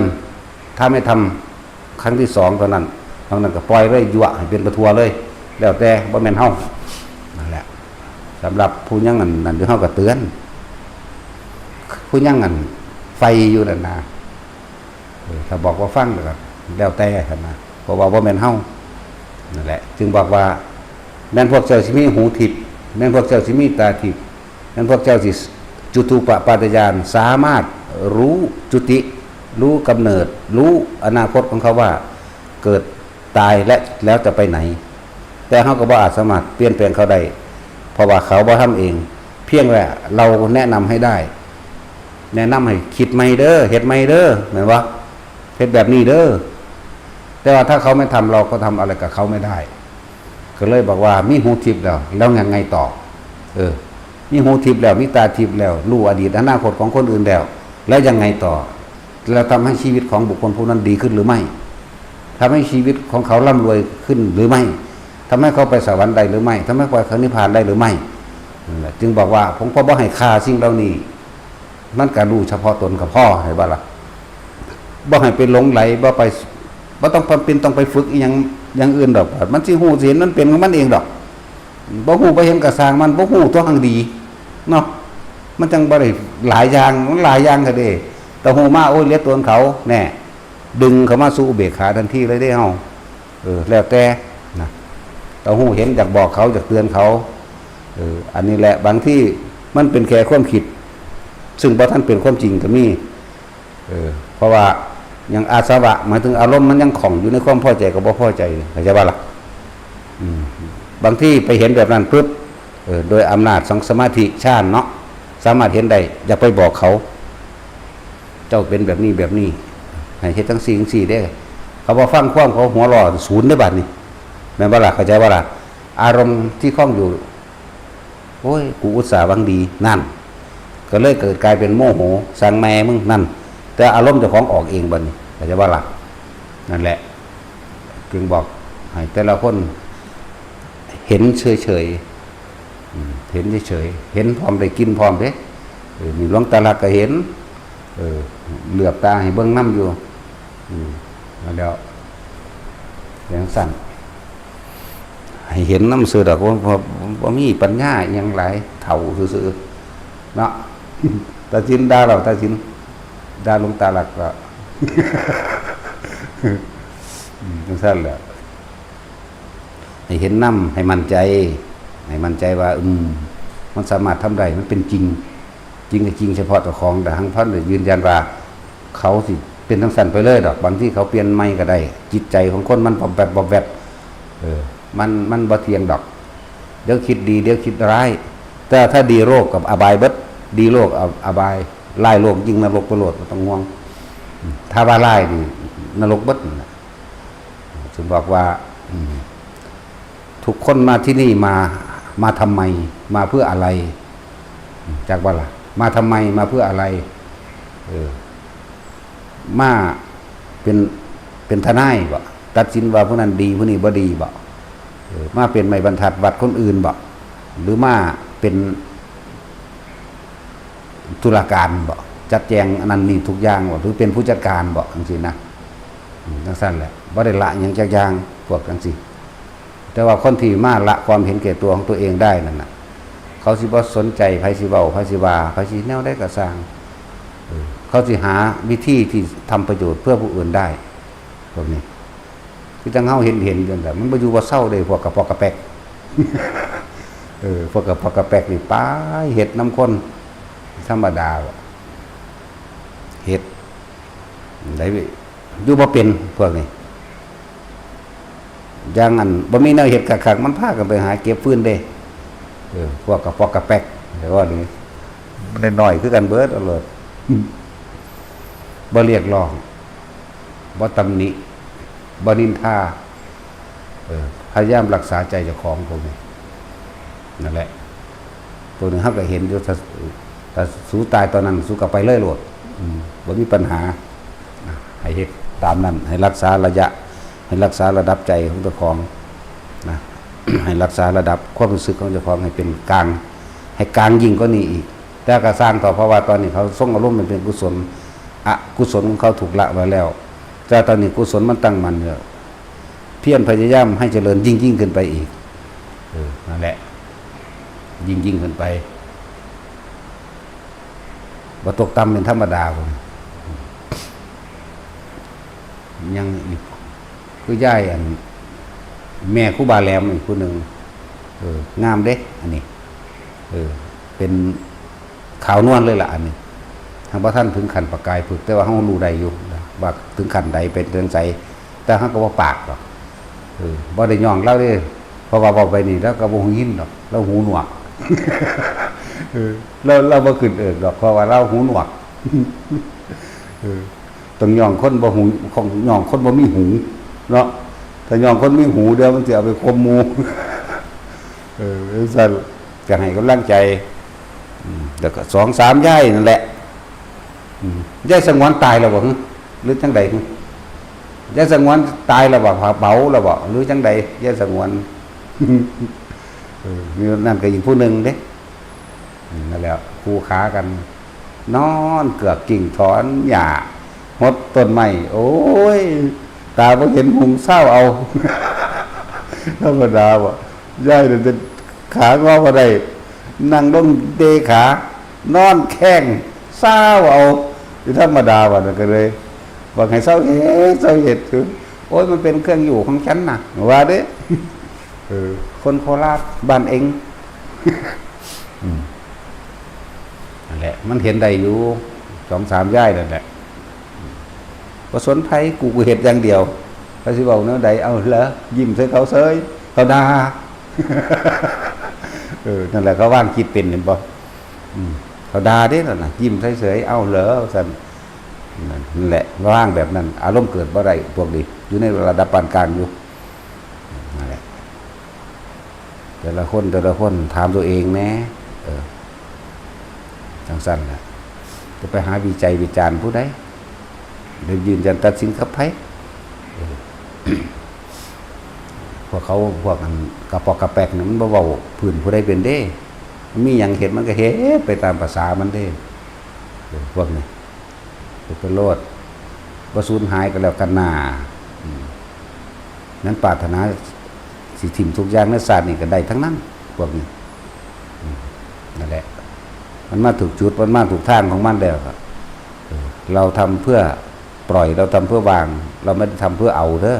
ถ้าไม่ทำครั้งที่2เท่านั้นบางนั้นก็ปล่อยเลยยั่วให้เป็นประทัวเลยแล้วแต่บ่แม่นเฮานั่นแหละสำหรับผู้ยังนั่นเฮาก็เตือนผู้ยังนั่นไฟอยู่นั่นนะถ้าบอกว่าฟังแล้วแต่ท่านนะเพราะว่าบ่แม่นเฮานั่นแหละจึงบอกว่าแม่นพวกเจ้าสิมีหูทิพย์แม่นพวกเจ้าสิมีตาทิพย์แม่นพวกเจ้าสิจุตูปปาตญาณสามารถรู้จุติรู้กำเนิดรู้อนาคตของเขาว่าเกิดตายและแล้วจะไปไหนแต่เขาก็บ่อาจสามารถเปลี่ยนแปลงเขาได้เพราะว่าเขาบ่ทำเองเพียงแต่เราแนะนำให้ได้แนะนำให้คิดใหม่เด้อเฮ็ดใหม่เด้อเหมือนว่าเฮ็ดแบบนี้เด้อแต่ว่าถ้าเขาไม่ทำเราก็ทำอะไรกับเขาไม่ได้ก็เลยบอกว่ามีหูทิพย์แล้วยังไงต่อมีหูทิพย์แล้วมีตาทิพย์แล้วรู้อดีตอนาคตของคนอื่นแล้วยังไงต่อแล้วทำให้ชีวิตของบุคคลผู้นั้นดีขึ้นหรือไม่ทำให้ชีวิตของเขาร่ำรวยขึ้นหรือไม่ทำให้เขาไปสวรรค์ได้หรือไม่ทำให้ไปนิพพานได้หรือไม่จึงบอกว่าผมก็บ่ให้ค่าสิ่งเหล่านี้มันก็รู้เฉพาะตนกับพ่อให้บ่ล่ะบ่ให้ไปหลงไหลบ่ต้องเป็นต้องไปฝึกอย่างอื่นดอกมันสิฮู้สิเห็นมันเป็นของมันเองดอกบ่ฮู้บ่เห็นก็สร้างมันบ่ฮู้ตัวหังดีเนาะมันจังบ่ได้หลายอย่างมันหลายอย่างก็เด้แต่ฮู้มาโอ้ยเหลือตัวของเขาแน่ดึงเขามาสู่อุเบกขาทันทีเลยได้เฮาแล้วแต่นะแต่ฮู้เห็นอยากบอกเขาอยากเตือนเขาอันนี้แหละบางที่มันเป็นแค่ความคิดซึ่งบ่ทันเป็นความจริงก็มีเพราะว่าอย่างอาสวะหมายถึงอารมณ์มันยังของอยู่ในความพอใจกับบ่พอใจเข้าใจบ่ล่ะบางที่ไปเห็นแบบนั้นปึ๊บโดยอำนาจของสมาธิฌานเนาะสามารถเห็นได้อย่าไปบอกเขาเจ้าเป็นแบบนี้แบบนี้ให้เฮ็ดทั้ง4 4ได้เขาบ่ฟังความเขาหัวร้อนศูนย์ได้บัดนี้แม่นบ่ล่ะเข้าใจบ่ล่ะอารมณ์ที่คล้องอยู่โอ้ยกูอุตส่าห์หวังดีนั่นก็เลยเกิดกลายเป็นโมโหสั่งแม่มึงนั่นแต่อารมณ์เจ้าของออกเองบัดนี้เข้าใจบ่ล่ะนั่นแหละจึงบอกให้แต่ละคนเห็นเฉยๆเห็นเฉยๆเห็นพร้อมได้กินพร้อมเด้มีหลวงตาลักก็เห็นเหลือบตาให้เบิ่งน้ำอยู่แล้วอย่างสั่นให้เห็นน้ำเสือดอกว่ามีปัญญาอย่างไรเถ่าซื่อๆเนาะตาจินด่าเราตาจินด่าหลวงตาลักก็อย่างสั่นแหละให้เห็นน้ำให้มั่นใจว่ามันสามารถทำได้มันเป็นจริงจริงเฉพาะตัวของแต่ทั้งท่านยืนยันว่าเขาสิเป็นทั้งสันไปเลยดอกบางที่เขาเปลี่ยนไม่ก็ได้จิตใจของคนมันบอบแวบมันบ่เที่ยงดอกเดี๋ยวคิดดีเดี๋ยวคิดร้ายแต่ถ้าดีโรคกับอบายเบิดดีโรคอบายไล่โรคยิงนรกไปโลดต้องห่วงถ้าว่าไล่นี่นรกเบิดจึงบอกว่าทุกคนมาที่นี่มาทำไมมาเพื่ออะไรจากว่าล่ะมาทำไมมาเพื่ออะไรมาเป็นทนายบ่ตัดสินว่าผู้นั้นดีผู้นี้บ่ดีบ่มาเป็นไม้บรรทัดวัดคนอื่นบ่หรือมาเป็นตุลาการบ่จัดแจงอันนั้นนี่ทุกอย่างบ่หรือเป็นผู้จัดการบ่จังซี่นะจังซั่นแหละบ่ได้ละหยังจักอย่างพวกจังซี่ แต่ว่าคนที่มาละความเห็นแก่ตัวของตัวเองได้นั่นน่ะเขาสิบ่สนใจไผสิเว้าไผสิว่าไผสิแนวใดก็สร้างเขาสิหาวิธีที่ทำประโยชน์เพื่อผู้อื่นได้พวกนี้คือจังเฮาเห็นอยู่นั่นแหละมันบ่อยู่บ่เศร้าเด้พวกกระปอกกระแปกพวกกระปอกกระแปกนี่ป้าเฮ็ดน้ำคนธรรมดาเฮ็ดได้อยู่บ่เป็นพวกนี้อย่างอันบ่มีแนวเฮ็ดคักๆมันพากันไปหาเก็บฟืนเด้พวกกระปอกกระแปกแต่ว่านี่มันน้อยคือกันเบิดเอาเลยบ่เรียกร้องบ่ตำหนิบ่นินทาพยายามรักษาใจเจ้าของพวกนี้นั่นแหละตัวนึงเฮาก็เห็นอยู่ถ้าสู้ตายตอนนั้นสู้กับไปเลยโลดบ่มีปัญหาให้เฮ็ดตามนั้นให้รักษาระยะให้รักษาระดับใจของเจ้าของนะ ให้รักษาระดับความรู้สึกของเจ้าของให้เป็นกลางให้กลางยิ่งกว่านี้อีกแต่ก็สร้างต่อเพราะว่าตอนนี้เขาส่งอารมณ์มันเป็นกุศลอกุศลของเขาถูกละไว้แล้วแต่ตอนนี้กุศลมันตั้งมันเนี่ยเพียรพยายามให้เจริญยิ่งขึ้นไปอีกนั่นแหละยิ่งขึ้นไปบ่ตกต่ำเป็นธรรมดาผมยังอีกคือย่ายอันแม่ครูบาแหลมอีกผู้หนึ่งงามเด้อันนี้เป็นขาวนวลเลยล่ะอันนี้ทางพระท่านถึงขันประกายผึกแต่ว่าเขารู้ได้อยู่ว่าถึงขันใดเป็นเรื่องใจแต่เขาก็ว่าปากหรอกบ่ได้ย่องเล่าได้เพราะว่าบอกไปนี่แล้วก็บ่หูยินหรอกแล้วหูหนวกเราบ่ขึ้นดอกเพราะว่าเราหูหนวกต้องย่องคนบ่หูของย่องคนบ่มีหูเนาะถ้าย่องคนมีหูเดี๋ยวมันจะเอาไปคมหมูสั่นจะให้กำลังใจแล้วก็2-3ย่ายนั่นแหละย่ายสงวนตายแล้วบ่หรือจังใดย่ายสงวนตายแล้วบ่เบาแล้วบ่หรือจังใดย่ายสงวนมีนั่นก็อีกผู้หนึ่งเด้นั่นแหละคู่ขากันนอนเกือกกิ่งถอนหญ้าหดต้นไม้โอ้ยตาบ่เห็นหุงเศร้าเอาธรรมดาบ่ย่ายจะขางอบ่ได้นั่งลงเดขานอนแข้งเศร้าเอาที่ธรรมดาบ่นั่นก็เลยบอกให้เศร้าเฮ็ดคือโอ้ยมันเป็นเครื่องอยู่ของฉันน่ะว่าเด้คนโคราชบ้านเองนั่นแหละมันเห็นได้อยู่2-3ย่ายนั่นแหละบ่สนไผกูเฮ็ดอย่างเดียวเขาสิเว้าแนวใดเอาเหรอยิ้มใส่เขาเฉยเขาด่านั่นแหละเขาว่างคิดเป็นเห็นบ่เขาด่าเด้นั่นน่ะยิ้มเฉยๆเอาเหรอซั่นนั่นแหละว่างแบบนั้นอารมณ์เกิดบ่ได้พวกนี้อยู่ในระดับปานกลางอยู่นั่นแหละแต่ละคนถามตัวเองแน่จังซั่นน่ะจะไปหาวิจัยวิจารณ์ผู้ใดเดี๋ยวยืนยันตัดสินกับไผพวกเขาพวกอันกระปอกกระแปกนี่มันบ่เว้าพื้นผู้ใดเป็นเด้มีหยังเฮ็ดมันก็เฮ็ดไปตามภาษามันเด้พวกนี้เป็นโลดบ่สูญหายก็แล้วกันหน้านั้นปรารถนาสิทิ่มทุกอย่างในศาสตร์นี่ก็ได้ทั้งนั้นพวกนี้นั่นแหละมันมาถูกจุดมันมาถูกทางของมันแล้วครับเราทำเพื่อปล่อยเราทำเพื่อวางเราไม่ได้ทำเพื่อเอาเด้อ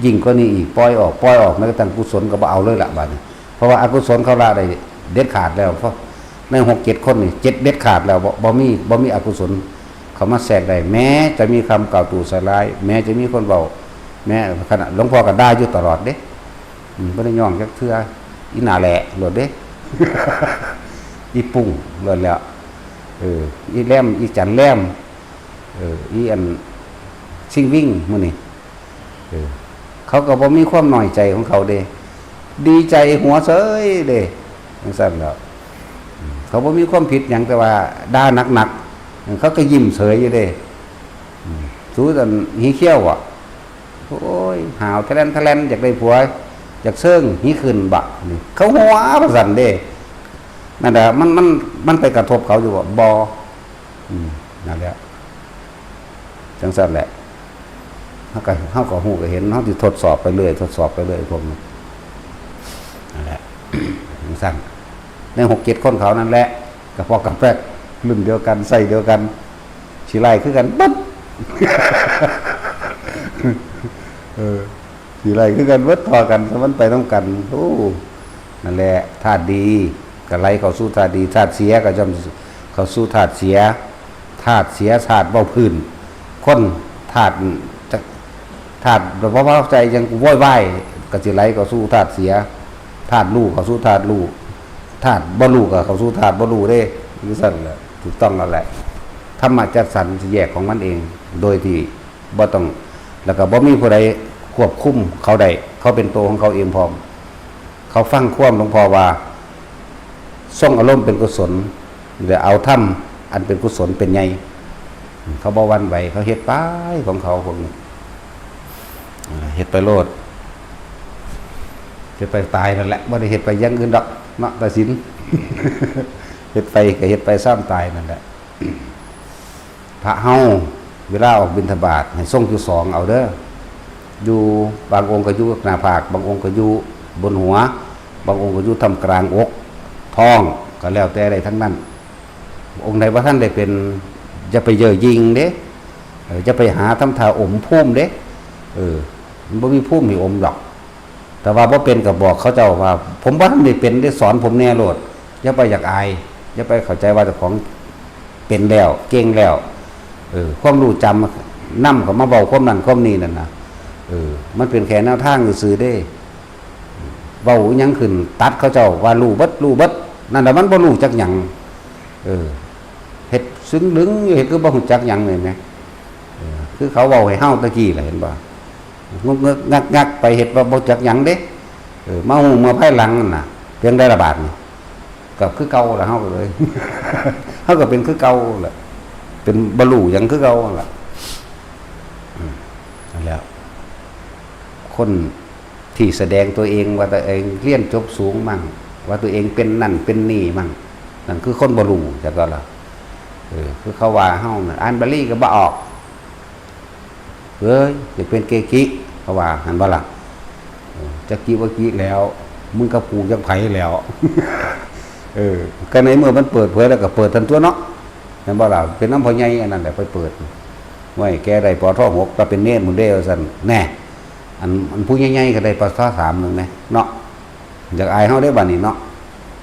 ยิ่งก็นี่อีกปล่อยออกแม้กระทั่งกุศลก็บ่เอาเลยล่ะบัดนี้เพราะว่าอกุศลเขาละได้เด็ดขาดแล้วเพราะใน6-7คนนี่7เด็ดขาดแล้วบ่มีอกุศลเขามาแทรกได้แม้จะมีคำกล่าวตู่ใส่ร้ายแม้จะมีคนเว้าแม้ขณะหลวงพ่อก็ด่าอยู่ตลอดเด้บ่ได้ย่องจักเทื่ออีหน้าแหละโลดเด้ อีปุ่งโลดแล้วอีแหลมอีจันแหลมอีอันซิ่งวิ่งมื้อนี้เขาก็บ่มีความน้อยใจของเขาเด้ดีใจหัวเสยเด้จังซั่นแล้วเขาบ่มีความผิดหยังแต่ว่าด่าหนักๆเขาก็ยิ้มเฉยอยู่เด้สู้จนหีเขี้ยวอ่ะโอ้ยหาวแทลนอยากได้ผัวอยากเซิงหีขึ้นบะนี่เขาหัวว่าซั่นเด้นั่นแหละมันไปกระทบเขาอยู่บ่นั่นแหละจังซั่นแหละเฮาก็ฮู้ก็เห็นเฮาสิทดสอบไปเรื่อยพวกนี้ สั่นใน6-7คนเขานั่นแหละกับพ่อกับแพทย์รุ่นเดียวกันใส่เดียวกันสิไล่คือกันปั๊บสิไล่คือกันเบิดพอกันมันไปต้องกันโอ้นั่นแหละธาตุดีก็ไล่เข้าสู่ธาตุดีธาตุเสียก็ย่อมเข้าสู่ธาตุเสียธาตุเสียธาตุเว้าพื้นคนธาตุแบบว่าใจยังว้อยว้ายก็สิไล่เข้าสู่ธาตุเสียธาตุรู้เข้าสู่ธาตุรู้ธาตุบ่รู้ก็เข้าสู่ธาตุบ่รู้เด้คือสั่นแหละถูกต้องแล้วแหละธรรมะจัดสรรสิแยกของมันเองโดยที่บ่ต้องแล้วก็บ่มีผู้ใดควบคุมเขาได้เขาเป็นตัวของเขาเองพร้อมเขาฟังความหลวงพ่อว่าส่งอารมณ์เป็นกุศลหรือเอาธรรมอันเป็นกุศลเป็นไงเขาบ่หวั่นไหวเขาเฮ็ดไปของเขาพวกนี้เฮ็ดไปโลดเฮ็ดไปตายนั่นแหละบ่ได้เฮ็ดไปอย่างอื่นดอกเนาะตัดสินเฮ็ดไปก็เฮ็ดไปซ้ำตายนั่นแหละพระเฮาเวลาออกบิณฑบาตให้ส่งอยู่2เอาเด้ออยู่บางองค์ก็อยู่หน้าผากบางองค์ก็อยู่บนหัวบางองค์ก็อยู่ทำกลางอกท้องก็แล้วแต่ได้ทั้งนั้นองค์ใดว่าท่านได้เป็นจะไปเย่อยิงเด้จะไปหาทำท่าอมพุ่มเด้มันบ่มีพุ่มให้อมดอกแต่ว่าบ่เป็นก็บอกเขาเจ้าว่าผมบ่ทันได้เป็นได้สอนผมแน่โลดอย่าไปอยากอายอย่าไปเข้าใจว่าเจ้าของเป็นแล้วเก่งแล้วความรู้จำนำเขามาเว้าความนั้นความนี้นั่นน่ะมันเป็นแค่แนวทางซื่อๆเด้เว้าหยังขึ้นตัดเขาเจ้าว่ารู้เบิดนั่นแหละมันบ่รู้จักหยังเฮ็ดซึ้งลึงเฮ็ดคือบ่รู้จักหยังเลยแหมคือเขาเว้าให้เฮาตะกี้ล่ะเห็นบ่งกงักไปเฮ็ดว่าบ่จักหยังเด้มาฮู้มาภายหลังนั่นน่ะเพียงได้ระบาดนี่ก็คือเก่าล่ะเฮาก็เลยเฮาก็เป็นคือเก่าแหละเป็นบ่รู้หยังคือเก่าล่ะนั่นแหละคนที่แสดงตัวเองว่าตัวเองเรียนจบสูงมั่งว่าตัวเองเป็นนั่นเป็นนี่มั่งนั่นคือคนบ่รู้จักก็ล่ะคือเขาว่าเฮาน่ะอ่านบาลีก็บ่ออกเฮ้ยจะเป็นเกกิเขาว่าหันบ่ล่ะจักกี้ว่ากี้แล้วมึงกับกูจักไผแล้วก็ในเมื่อมันเปิดเผยแล้วก็เปิดทันตัวเนาะเห็นบ่ล่ะเป็นน้ำพ่อใหญ่อันนั้นแหละไปเปิดไว้แกได้ปอท่อ6ก็เป็นเนตรหมุนเด้อซั่นแน่อันผู้ใหญ่ๆก็ได้ปอท่อ3นึงแน่เนาะอยากอายเฮาได้บัดนี้เนาะ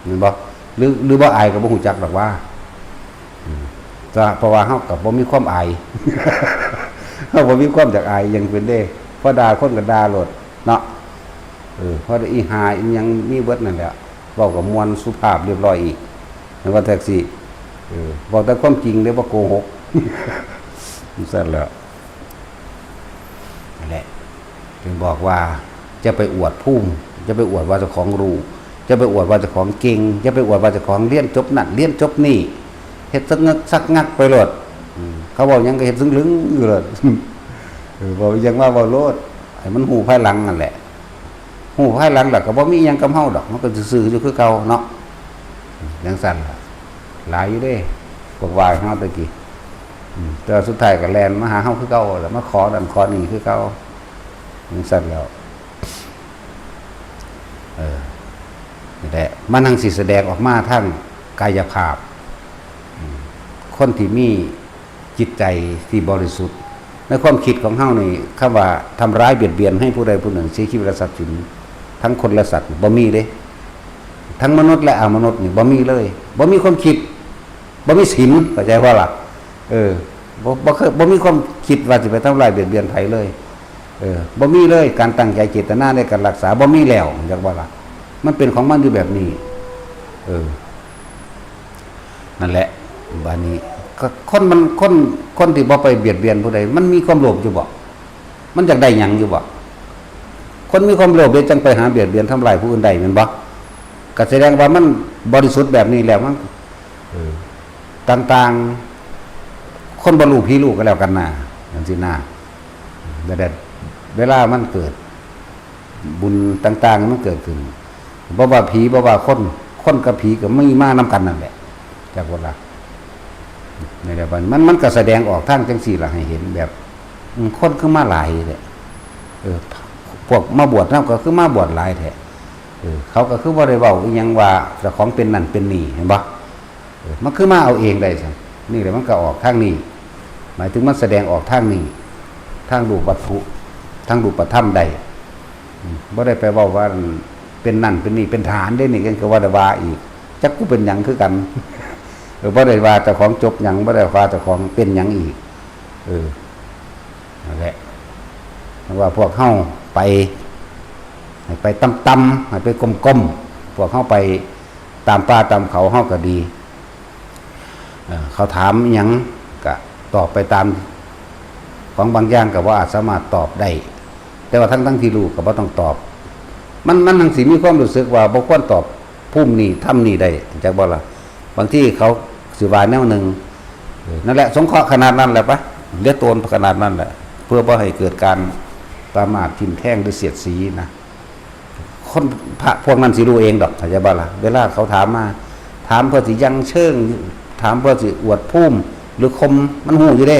เห็นบ่หรือบ่อายก็บ่ฮู้จักดอกว่าเพราะว่าเฮาก็บ่มีความอายเฮาบ่มีความอยากอายยังเป็นเด้พอด่าคนก็ด่าโลดเนาะพอได้อีหาอีหยังมีเบิดนั่นแหละเว้ากับมวลสุภาพเรียบร้อยอีกแล้วว่าแท็กซี่เว้าแต่ความจริงเด้บ่โกหกซั่นแหละนั่นแหละถึงบอกว่าจะไปอวดภูมิจะไปอวดว่าเจ้าของรู้จะไปอวดว่าเจ้าของเก่งจะไปอวดว่าเจ้าของเรียนจบนั่นเรียนจบนี่เฮ็ดสักงักไปโลดเขาบอกยังก็เฮ็ดซึ้งลึงอยู่โลดบอกยังว่าบ่โลดให้มันฮู้ภายหลังนั่นแหละฮู้ภายหลังแล้วก็บ่มีหยังกับเฮาดอกมันก็ซื่อๆอยู่คือเก่าเนาะจังซั่นล่ะหลายอยู่เด้พวกว่าเฮาตะกี้แต่สุดท้ายก็แล่นมาหาเฮาคือเก่าแล้วมาขอนั่นขอนี่คือเก่าจังซั่นแล้วนี่แหละมันทั้งสิแสดงออกมาทั้งกายภาพคนที่มีจิตใจที่บริสุทธิ์ในความคิดของเฮานี่คำว่าทำร้ายเบียดเบียนให้ผู้ใดผู้หนึ่งเสียชีวิตและทรัพย์สินทั้งคนและสัตว์บ่มีเด้ทั้งมนุษย์และอมนุษย์นี่บ่มีเลยบ่มีความคิดบ่มีศีลเข้าใจว่าล่ะบ่มีความคิดว่าสิไปทำร้ายเบียดเบียนไผเลยบ่มีเลยการตั้งใจเจตนาในการรักษาบ่มีแล้วจักว่าล่ะมันเป็นของมันอยู่แบบนี้นั่นแหละบัดนี้คนที่บ่ไปเบียดเบียนผู้ใดมันมีความโลภอยู่บ่มันอยากได้หยังอยู่บ่คนมีความโลภเลยจังไปหาเบียดเบียนทำลายผู้อื่นได้แม่นบ่ก็แสดงว่ามันบริสุทธิ์แบบนี้แล้วมันต่างๆคนบ่รู้พี่รู้ก็แล้วกันน่ะจังซี่น่ะแต่เวลามันเกิดบุญต่างๆมันเกิดขึ้นบ่ว่าผีบ่ว่าคนกับผีก็มีมานำกันนั่นแหละจักว่าล่ะในแบบมันก็แสดงออกทางจังซี่ล่ะให้เห็นแบบคนคือมาหลายแท้พวกมาบวชนำก็คือมาบวชหลายแท้ เขาก็คือบ่ได้เว้าอีหยังว่าเจ้าของเป็นนั่นเป็นนี่เห็นบ่มันคือมาเอาเองได้ซั่นนี่แหละมันก็ออกทางนี้หมายถึงมันแสดงออกทางนี้ทางรูปวัตถุทางรูปธรรมใดบ่ได้ไปเว้าว่าเป็นนั่นเป็นนี่เป็นฐานได้นี่ก็ว่าได้ว่าอีกจักกูเป็นหยังคือกันบ่ได้ว่าเจ้าของจบหยังบ่ได้ว่าเจ้าของเป็นหยังอีกนั่นแหละว่าพวกเฮาไปให้ไปต่ำๆให้ไปกลมๆพวกเฮาไปตามป่าตามเขาเฮาก็ดีเขาถามหยังก็ตอบไปตามของบางอย่างก็ว่าอาจสามารถตอบได้แต่ว่าทั้งที่รู้ก็บ่ต้องตอบมันทั้งสิมีความรู้สึกว่าบ่ควรตอบภูมินี้ทำนี้ได้จักบ่ล่ะบางที่เขาสิว่าแนวนึงนั่นแหละสงเคราะห์ขนาดนั้นแหละปะเลือดโตนขนาดนั้นแหละเพื่อบ่ให้เกิดการประมาททิ่มแท่งหรือเสียดสีนะคนพระพวกนั้นสิรู้เองดอกเข้าใจบ่ล่ะเวลาเขาถามมาถามเพื่อสิยังเชิงถามเพื่อสิอวดภูมิหรือคมมันฮู้อยู่เด้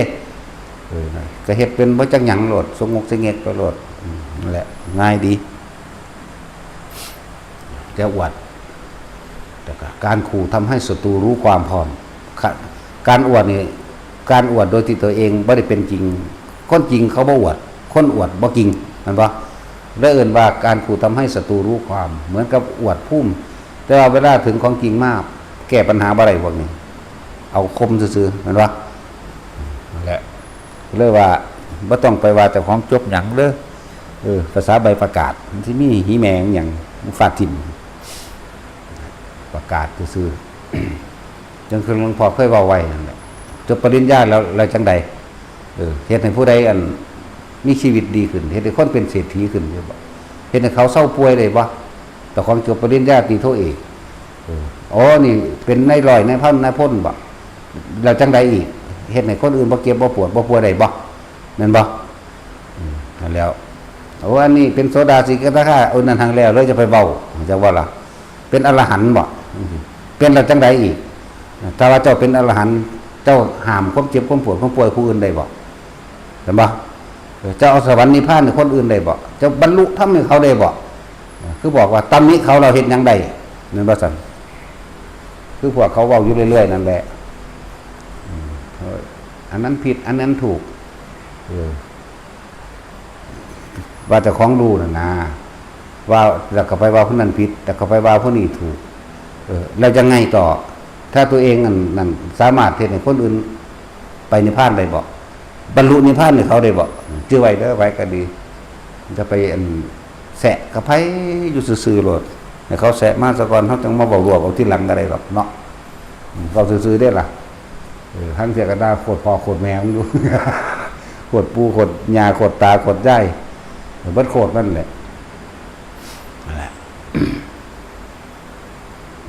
ก็เฮ็ดเป็นบ่จักหยังโลดสงบสงเงกไปโลดนั่นแหละง่ายดีจะอวดแต่การขู่ทำให้ศัตรูรู้ความพร้อมการอวดนี่การอวดโดยที่ตัวเองบ่ได้เป็นจริงคนจริงเขาบ่อวดคนอวดบ่จริงมันบ่ได้เอิ้นว่าการขู่ทำให้ศัตรูรู้ความเหมือนกับอวดภูมิแต่ว่าเวลาถึงของจริงมากแก้ปัญหาบ่ได้พวกนี้เอาคมซื่อๆมันว่านั่นแหละเลยว่าบ่ต้องไปว่าเจ้าของจบหยังเด้อภาษาใบประกาศมันสิมีหีแมงหยังฟาดทิ่มประกาศซื่อๆจังคือหลวงพ่อเคยเว้าไว้นั่นแหละจบปริญญาแล้วจังใดเฮ็ดให้ผู้ใดมีชีวิตดีขึ้นเฮ็ดให้คนเป็นเศรษฐีขึ้นบ่เฮ็ดให้เขาเศร้าป่วยได้บ่แต่ของจบปริญญาตรีโทเอกนี่เป็นนายร้อยนายพันนายพลบ่แล้วจังใดอีกเฮ็ดให้คนอื่นบ่เก็บบ่ปวดบ่ป่วยได้บ่นั่นบ่นั่นแล้วอันนี้เป็นโสดาสิกขานั่นทางแล้วเลยจะไปเว้าจังว่าล่ะเป็นอรหันต์บ่เป็นแล้วจังใดอีกถ้าว่าเจ้าเป็นอรหันต์เจ้าห้ามความเจ็บความปวดความป่วยผู้อื่นได้บ่เห็นบ่เจ้าเอาสวรรค์นิพพานให้คนอื่นได้บ่เจ้าบรรลุธรรมให้เขาได้บ่คือบอกว่าตำหนิเขาเราเฮ็ดหยังได้นั่นบ่ซั่นคือพวกเขาเว้าอยู่เรื่อยๆนั่นแหละอันนั้นผิดอันนั้นถูกว่าเจ้าของรู้น่ะนะว่าแล้วก็ไปว่าผู้นั้นผิดแต่ก็ไปว่าผู้นี้ถูกแล้วยังไงต่อถ้าตัวเองนั่นสามารถเฮ็ดให้คนอื่นไปนิพพานได้บ่บรรลุนิพพานให้เขาได้บ่ชื่อไว้เด้อไว้ก็ดีจะไปแสะกับไผอยู่ซื่อๆโลดให้เขาแสะมาซะก่อนเฮาจังมาเว้ารวบเอาที่หลังก็ได้หรอกเนาะเว้าซื่อๆได้ล่ะทั้งเสียก็ด่าโคตรพ่อโคตรแม่มันอยู่โคตรปู่โคตรย่าโคตรตาโคตรยายเบิดโคตรนั่นแหละนั่นแหละ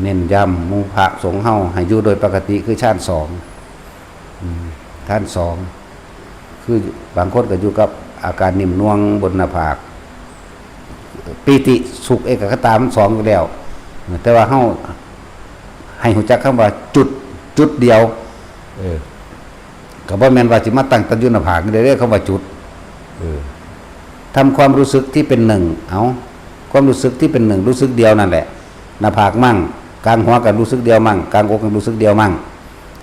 เน้นย้ำหมู่พระสงฆ์เฮาให้อยู่โดยปกติคือชาติ2ท่าน2คือบางคนก็อยู่กับอาการนิ่มนวลบนหน้าผากปีติสุขเอกคตามัน2อยู่แล้วแต่ว่าเฮาให้รู้จักคำว่าจุดเดียวก็บ่แม่นว่าสิมาตั้งอยู่หน้าผากได้เด้อคำว่าจุดทำความรู้สึกที่เป็นหนึ่งความรู้สึกที่เป็นหนึ่งรู้สึกเดียวนั่นแหละหน้าผากมั่งกลางหัวก็รู้สึกเดียวมั่งกลางอกก็รู้สึกเดียวมั่ง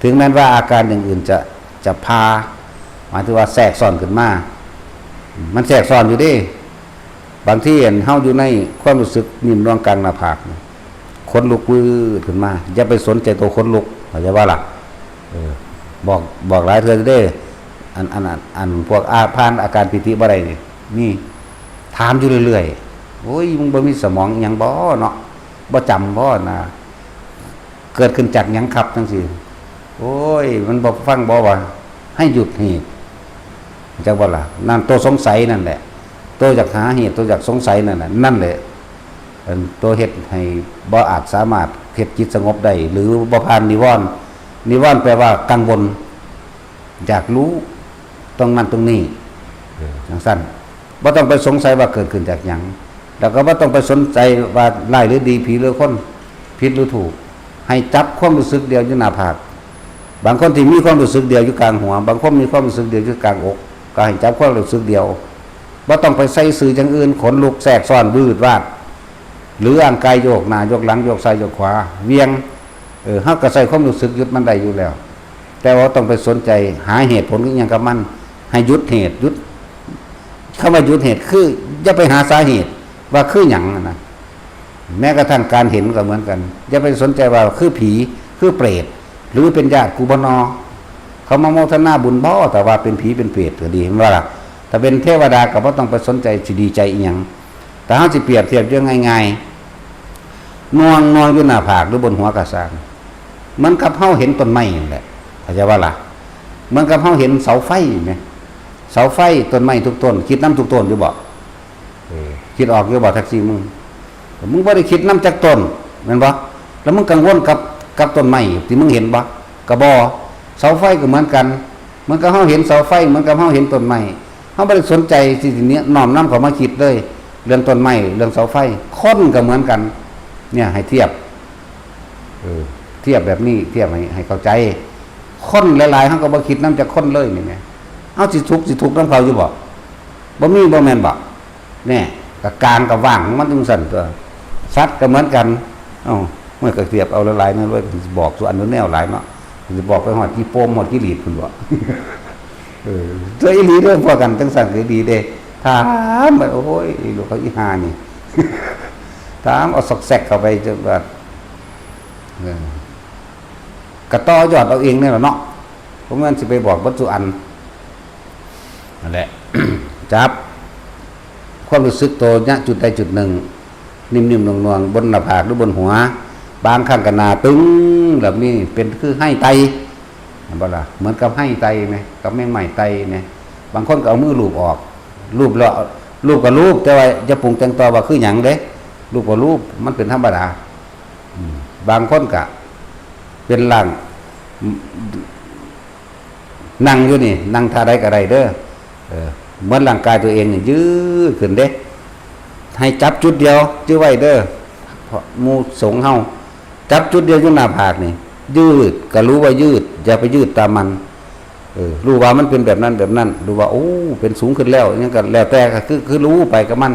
ถึงแม้ว่าอาการอย่างอื่นจะพาหมายถึงว่าแทรกซ้อนขึ้นมามันแทรกซ้อนอยู่ดิบางที่เฮาอยู่ในความรู้สึกนิ่มนวลกลางหน้าผากขนลุกวืดขึ้นมาอย่าไปสนใจตัวขนลุกเข้าใจว่าล่ะบอกหลายเทื่อเด้อันพวกผ่านอาการปิติบ่ได้นี่ถามอยู่เรื่อยๆโอ้ยมึงบ่มีสมองหยังบ่เนาะบ่จำบ่นะเกิดขึ้นจากหยังครับจังซี่โอ้ยมันบ่ฟังบ่ว่าให้หยุดเหตุจังว่าล่ะนั่นตัวสงสัยนั่นแหละตัวอยากหาเหตุตัวอยากสงสัยนั่นแหละนั่นแหละตัวเฮ็ดให้บ่อาจสามารถเฮ็ดจิตสงบได้หรือบ่ผ่านนิวรณ์แปลว่ากังวลอยากรู้ตรงนั้นตรงนี้จังซั่นบ่ต้องไปสงสัยว่าเกิดขึ้นจากหยังแล้วก็บ่ต้องไปสนใจว่าร้ายหรือดีผีหรือคนผิดหรือถูกให้จับความรู้สึกเดียวอยู่หน้าผากบางคนที่มีความรู้สึกเดียวอยู่กลางหัวบางคนมีความรู้สึกเดียวอยู่กลางอกก็ให้จับความรู้สึกเดียวบ่ต้องไปใส่สื่ออย่างอื่นขนลุกแทรกซ้อนวืดวาด หรือร่างกายโยกหน้าโยกหลังโยกซ้ายโยกขวาเวียงเฮาก็ใส่ความรู้สึกหยุดมันได้อยู่แล้ว แต่ว่าต้องไปสนใจหาเหตุผลอีหยังกับมันให้หยุดเหตุหยุดคำว่าหยุดเหตุคืออย่าไปหาสาเหตุว่าคือหยังนะแม้กระทั่งการเห็นก็เหมือนกันอย่าไปสนใจว่าคือผีคือเปรตหรือเป็นญาติกูบนอเขามาโมทนาบุญบ่แต่ว่าเป็นผีเป็นเปรตก็ดีว่าล่ะถ้าเป็นเทวดาก็บ่ต้องไปสนใจสิดีใจอีหยังแต่เฮาสิเปรียบเทียบอย่างง่ายๆนวงอยู่หน้าผากหรือบนหัวกระสานเหมือนกับเฮาเห็นต้นไม้นั่นแหละเข้าใจว่าล่ะเหมือนกับเฮาเห็นเสาไฟมั้ยเสาไฟต้นไม้ทุกต้นคิดน้ำทุกต้นอยู่บ่คิดออกอยู่บ่แท็กซี่มึงบ่ได้คิดน้ำจากต้นแม่นบ่แล้วมึงกังวลกับต้นไม้ที่มึงเห็นบ่ก็บ่เสาไฟก็เหมือนกันเหมือนกับเฮาเห็นเสาไฟเหมือนกับเฮาเห็นต้นไม้เฮาบ่ได้สนใจสิ่งนี้น้อมนำเข้ามาคิดเลยเรื่องต้นไม้เรื่องเสาไฟคนก็เหมือนกันเนี่ยให้เทียบเทียบแบบนี้เทียบให้เข้าใจคนหลายๆเฮาก็บ่คิดนำจากคนเลยนี่แหมเฮาสิทุกข์นำเขาอยู่บ่มีบ่แม่นบ่แน่ก็กลางก็ว่างมันจึงสั่นตัวสัตว์ก็เหมือนกันเมื่อก็เทียบเอาหลายๆนั่นด้วยบอกส่วนนู้นแนวหลายเนาะสิบอกไปฮอดกี่โปมฮอดกี่หลีดพุ่นบ่ตัวอีหลีเด้อพอกันจังสั่นก็ดีเด้ถามโอ้ยลูกเขาอีห่านี่ถามเอาซอกแซกเข้าไปจนว่ากระต่อยอดเอาเองนี่แหละเนาะผมงั้นสิไปบอกบัดสุอันนั่นแหละ จับความรู้สึกตัวณจุดใดจุดหนึ่งนิ่มๆนวลๆบนหน้าผากหรือบนหัวบางครั้งก็หน้าตึงแบบนี้เป็นคือให้ไตบ่ล่ะเหมือนกับให้ไตไหมกับแม่งใหม่ไตเนี่ยบางคนก็เอามือลูบออกลูบแล้วลูบกับลูบแต่ว่าจะปรุงแต่งต่อว่าคือหยังเด้ลูบกับลูบมันเป็นธรรมดาบางคนก็เป็นหลังนั่งอยู่นี่นั่งท่าใดก็ได้เด้อเหมือนร่างกายตัวเองนี่ยืดขึ้นเด้ให้จับจุดเดียวจื้อไว้เด้อหมู่สงฆ์เฮาจับจุดเดียวอยู่หน้าผากนี่ยืดก็รู้ว่ายืดอย่าไปยืดตามมันรู้ว่ามันเป็นแบบนั้นรู้ว่าโอ้เป็นสูงขึ้นแล้วอย่างก็แล้วแต่ก็คือรู้ไปกับมัน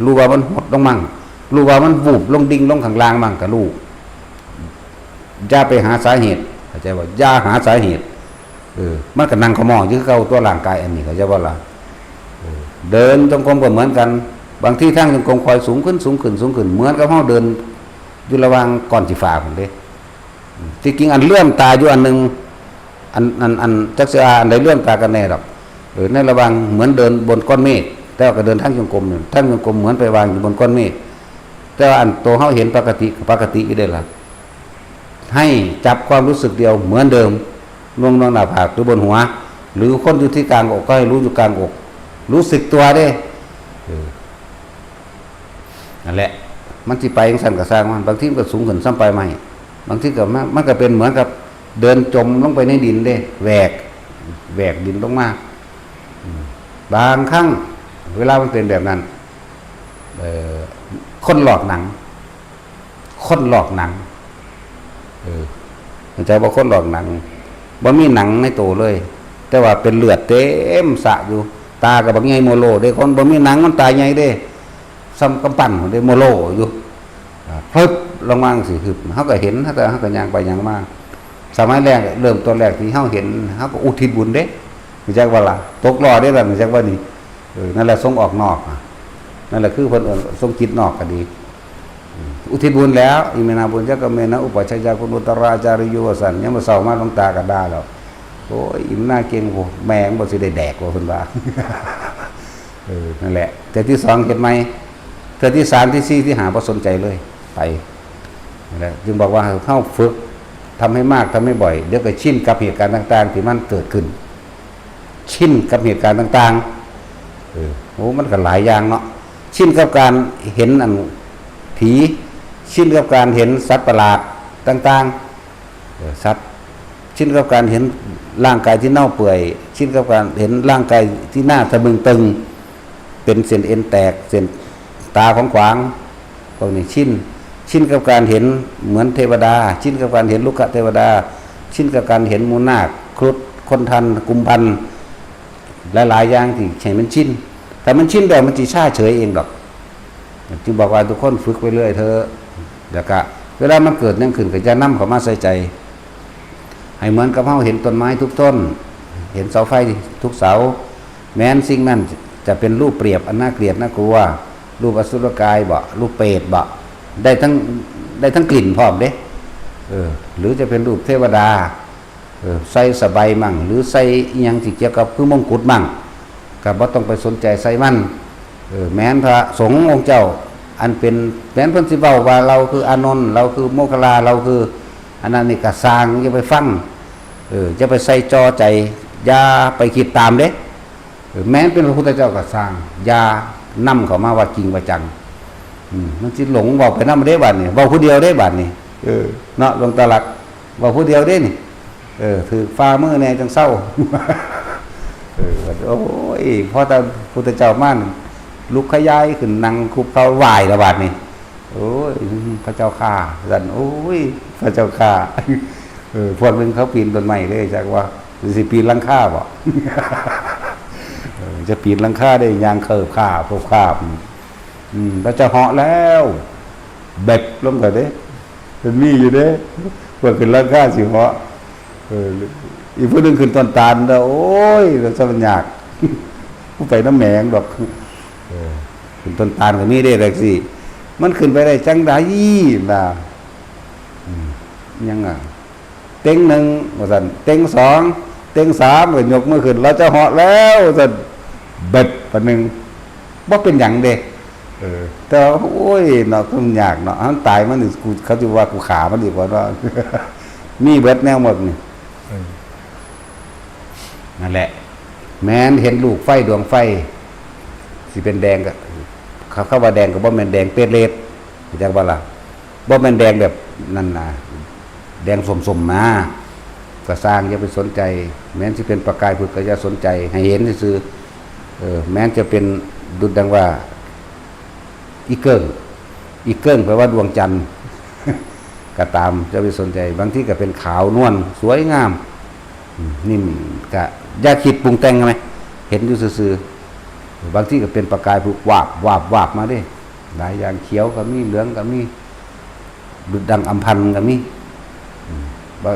รู้ว่ามันหดลงมั่งรู้ว่ามันวูบลงดิ่งลงข้างล่างมั่งก็รู้อย่าไปหาสาเหตุเข้าใจว่าอย่าหาสาเหตุมันก็นั่งขมออยู่เก่าตัวร่างกายอันนี้เข้าใจบ่ล่ะเดินจงกรมก็เหมือนกันบางที่ทางจงกรมคอยสูงขึ้นเหมือนกับเฮาเดินอยู่ระหว่างก่อนสิฟ้าพุ่นเด้ที่จริงอันเลื่อมตาอยู่อันนึงอันจักสิอันใดเลื่อมตากันแน่ดอกในระหว่างเหมือนเดินบนก้อนเมฆแต่ว่าก็เดินทางจงกรมนี่ทางจงกรมเหมือนไปวางอยู่บนก้อนเมฆแต่ว่าอันโตเฮาเห็นปกติอยู่ได้ล่ะให้จับความรู้สึกเดียวเหมือนเดิมลงหน้าผากหรือบนหัวหรือคนอยู่ที่กลางอกก็ให้รู้อยู่กลางอกรู้สึกตัวได้นั่นแหละมันสิไปจังซั่นก็สร้างมันบางทีมันก็สูงขึ้นซ้ำไปใหม่บางทีก็มันก็เป็นเหมือนกับเดินจมลงไปในดินเด้แหวกดินลงมาบางครั้งเวลามันเป็นแบบนั้นคนหลอกหนังเข้าใจบ่คนหลอกหนังบ่มีหนังในตัวเลยแต่ว่าเป็นเลือดเต็มสะอยู่ตาก็บักใหญ่โมโลเด้คนบ่มีหนังมันตาใหญ่เด้ซ้ำกำปั้นเด้โมโลอยู่พลึบลงมาสิคือเฮาก็เห็นเฮาก็ย่างไปย่างมาสมัยแรกเริ่มต้นแรกที่เฮาเห็นเฮาก็อุทิศบุญเด้รู้จักว่าล่ะตกล้อได้ล่ะรู้จักว่านี่นั่นแหละส่งออกนอกนั่นแหละคือเพิ่นส่งจิตนอกก็ดีอุทิศบุญแล้วอิเมนาบุญจักเมนะอุปชัยยะคุณอุตราจาริโยสันยังบ่เศร้ามาหลวงตาก็ด่าแล้วโอ้ยอิมหน้าเก่งโหแม่งบ่สิได้แดกว่าเพิ่นว่านั่นแหละแต่ที่2เฮ็ดใหม่แต่ที่3ที่4ที่5บ่สนใจเลยไปนั่นแหละจึงบอกว่าเฮาฝึกทำให้มากทำให้บ่อยเดี๋ยวก็ชินกับเหตุการณ์ต่างๆที่มันเกิดขึ้นชินกับเหตุการณ์ต่างๆโอ้มันก็หลายอย่างเนาะชินกับการเห็นอันผีชินกับการเห็นสัตว์ประหลาดต่างๆสัตว์ชินกับการเห็นร่างกายที่เน่าเปื่อยชินกับการเห็นร่างกายที่หน้าตะบึงตึงเป็นเส้นเอ็นแตกเส้นตาของขวางพวกนี้ชินกับการเห็นเหมือนเทวดาชินกับการเห็นลูกเทวดาชินกับการเห็นมูนาคครุฑคนทันกุมพันหลายๆอย่างที่ใช่มันชินแต่มันชินแบบมันสิช้าเฉยเองดอก จึงบอกว่าทุกคนฝึกไปเรื่อยเถอะแล้วก็เวลามันเกิดนั่นขึ้นก็จะนำเข้ามาใส่ใจให้เหมือนกับเราเห็นต้นไม้ทุกต้นเห็นเสาไฟทุกเสาแม้นสิ่งนั้นจะเป็นรูปเปรียบอันน่าเกลียดน่ากลัวรูปอสุรกายบ่รูปเปรตบ่ได้ทั้งกลิ่นพร้อมเด้หรือจะเป็นรูปเทวดาใส่สบายมั่งหรือใส่อิหยังที่เกี่ยวกับคือมงกุฎมั่งก็บ่ต้องไปสนใจใส่มันแม้นพระสงฆ์องค์เจ้าอันเป็นแม้นเพิ่นสิเว้าว่าเราคืออานนท์เราคือโมคคัลลาเราคืออันนั้นนี่ก็สร้างอย่าไปฟังจะไปใส่จอใจอย่าไปคิดตามเด้แม้นเป็นพระพุทธเจ้าก็สร้างอย่านำเข้ามาว่าจริงว่าจังมันสิหลงเว้าไปนำได้บัดนี่เว้าผู้เดียวได้บัดนี่เนาะหลวงตาหลักเว้าผู้เดียวเด้นี่ถือฟ้ามือแน่จังเศร้าโอ้ยพอแต่พุทธเจ้ามั่นลุกขยายขึ้นนั่งคุบเขาไหวระบาดนี่โอ้ยพระเจ้าข้าสันโอ้ยพระเจ้าข้าพวกนึงเขาปีนต้นไม้เลยจากว่าสิปีนหลังคาบ่จะปีนหลังคาได้ยางเคิบข้าพวกข้าพระเจ้าเหาะแล้วเบ็ดลงไปเด้เป็นมีอยู่เด้พวกขึ้นหลังคาสิเหาะอีกผู้นึงขึ้นต้นตาลแล้วโอ้ยเราจะมันยากผู้ไปน้ำแหมงดอกขึ้นต้นตาลก็มีได้เลยสิมันขึ้นไปได้จังได้นะยังเต็งหนึ่งว่าสันเต็งสองเต็งสามก็ยกมือขึ้นเราจะเหาะแล้วสันเบ็ดปะหนึ่งบ่เป็นอย่างเด็กแต่โอ้ยเนาะก็มันยากเนาะมันตายมันกูเขาจะว่ากูขามันดีกว่าว่ามีเบ็ดแนวหมดนี่นั่นแหละแม้นเห็นลูกไฟดวงไฟสิเป็นแดงก็เขาว่าแดงก็บ่แม่นแดงเป็ดเลดจังว่าล่ะบ่แม่นแดงแบบนั่นน่ะแดงสมๆมาก็สร้างอย่าไปสนใจแม้นสิเป็นประกายพุทธก็อย่าสนใจให้เห็นซื่อแม้นจะเป็นดุจดังว่าอีเกิ้งแปลว่าดวงจันทร์ก็ตามจะไปสนใจบางที่ก็เป็นขาวนวลสวยงามนิ่มก็อย่าคิดปรุงแต่งไหมเห็นอยู่ซื่อบางที่ก็เป็นประกายผุวาบมาดิหลายอย่างเขียวก็มีเหลืองก็มีดุจดังอัมพันธ์ก็มี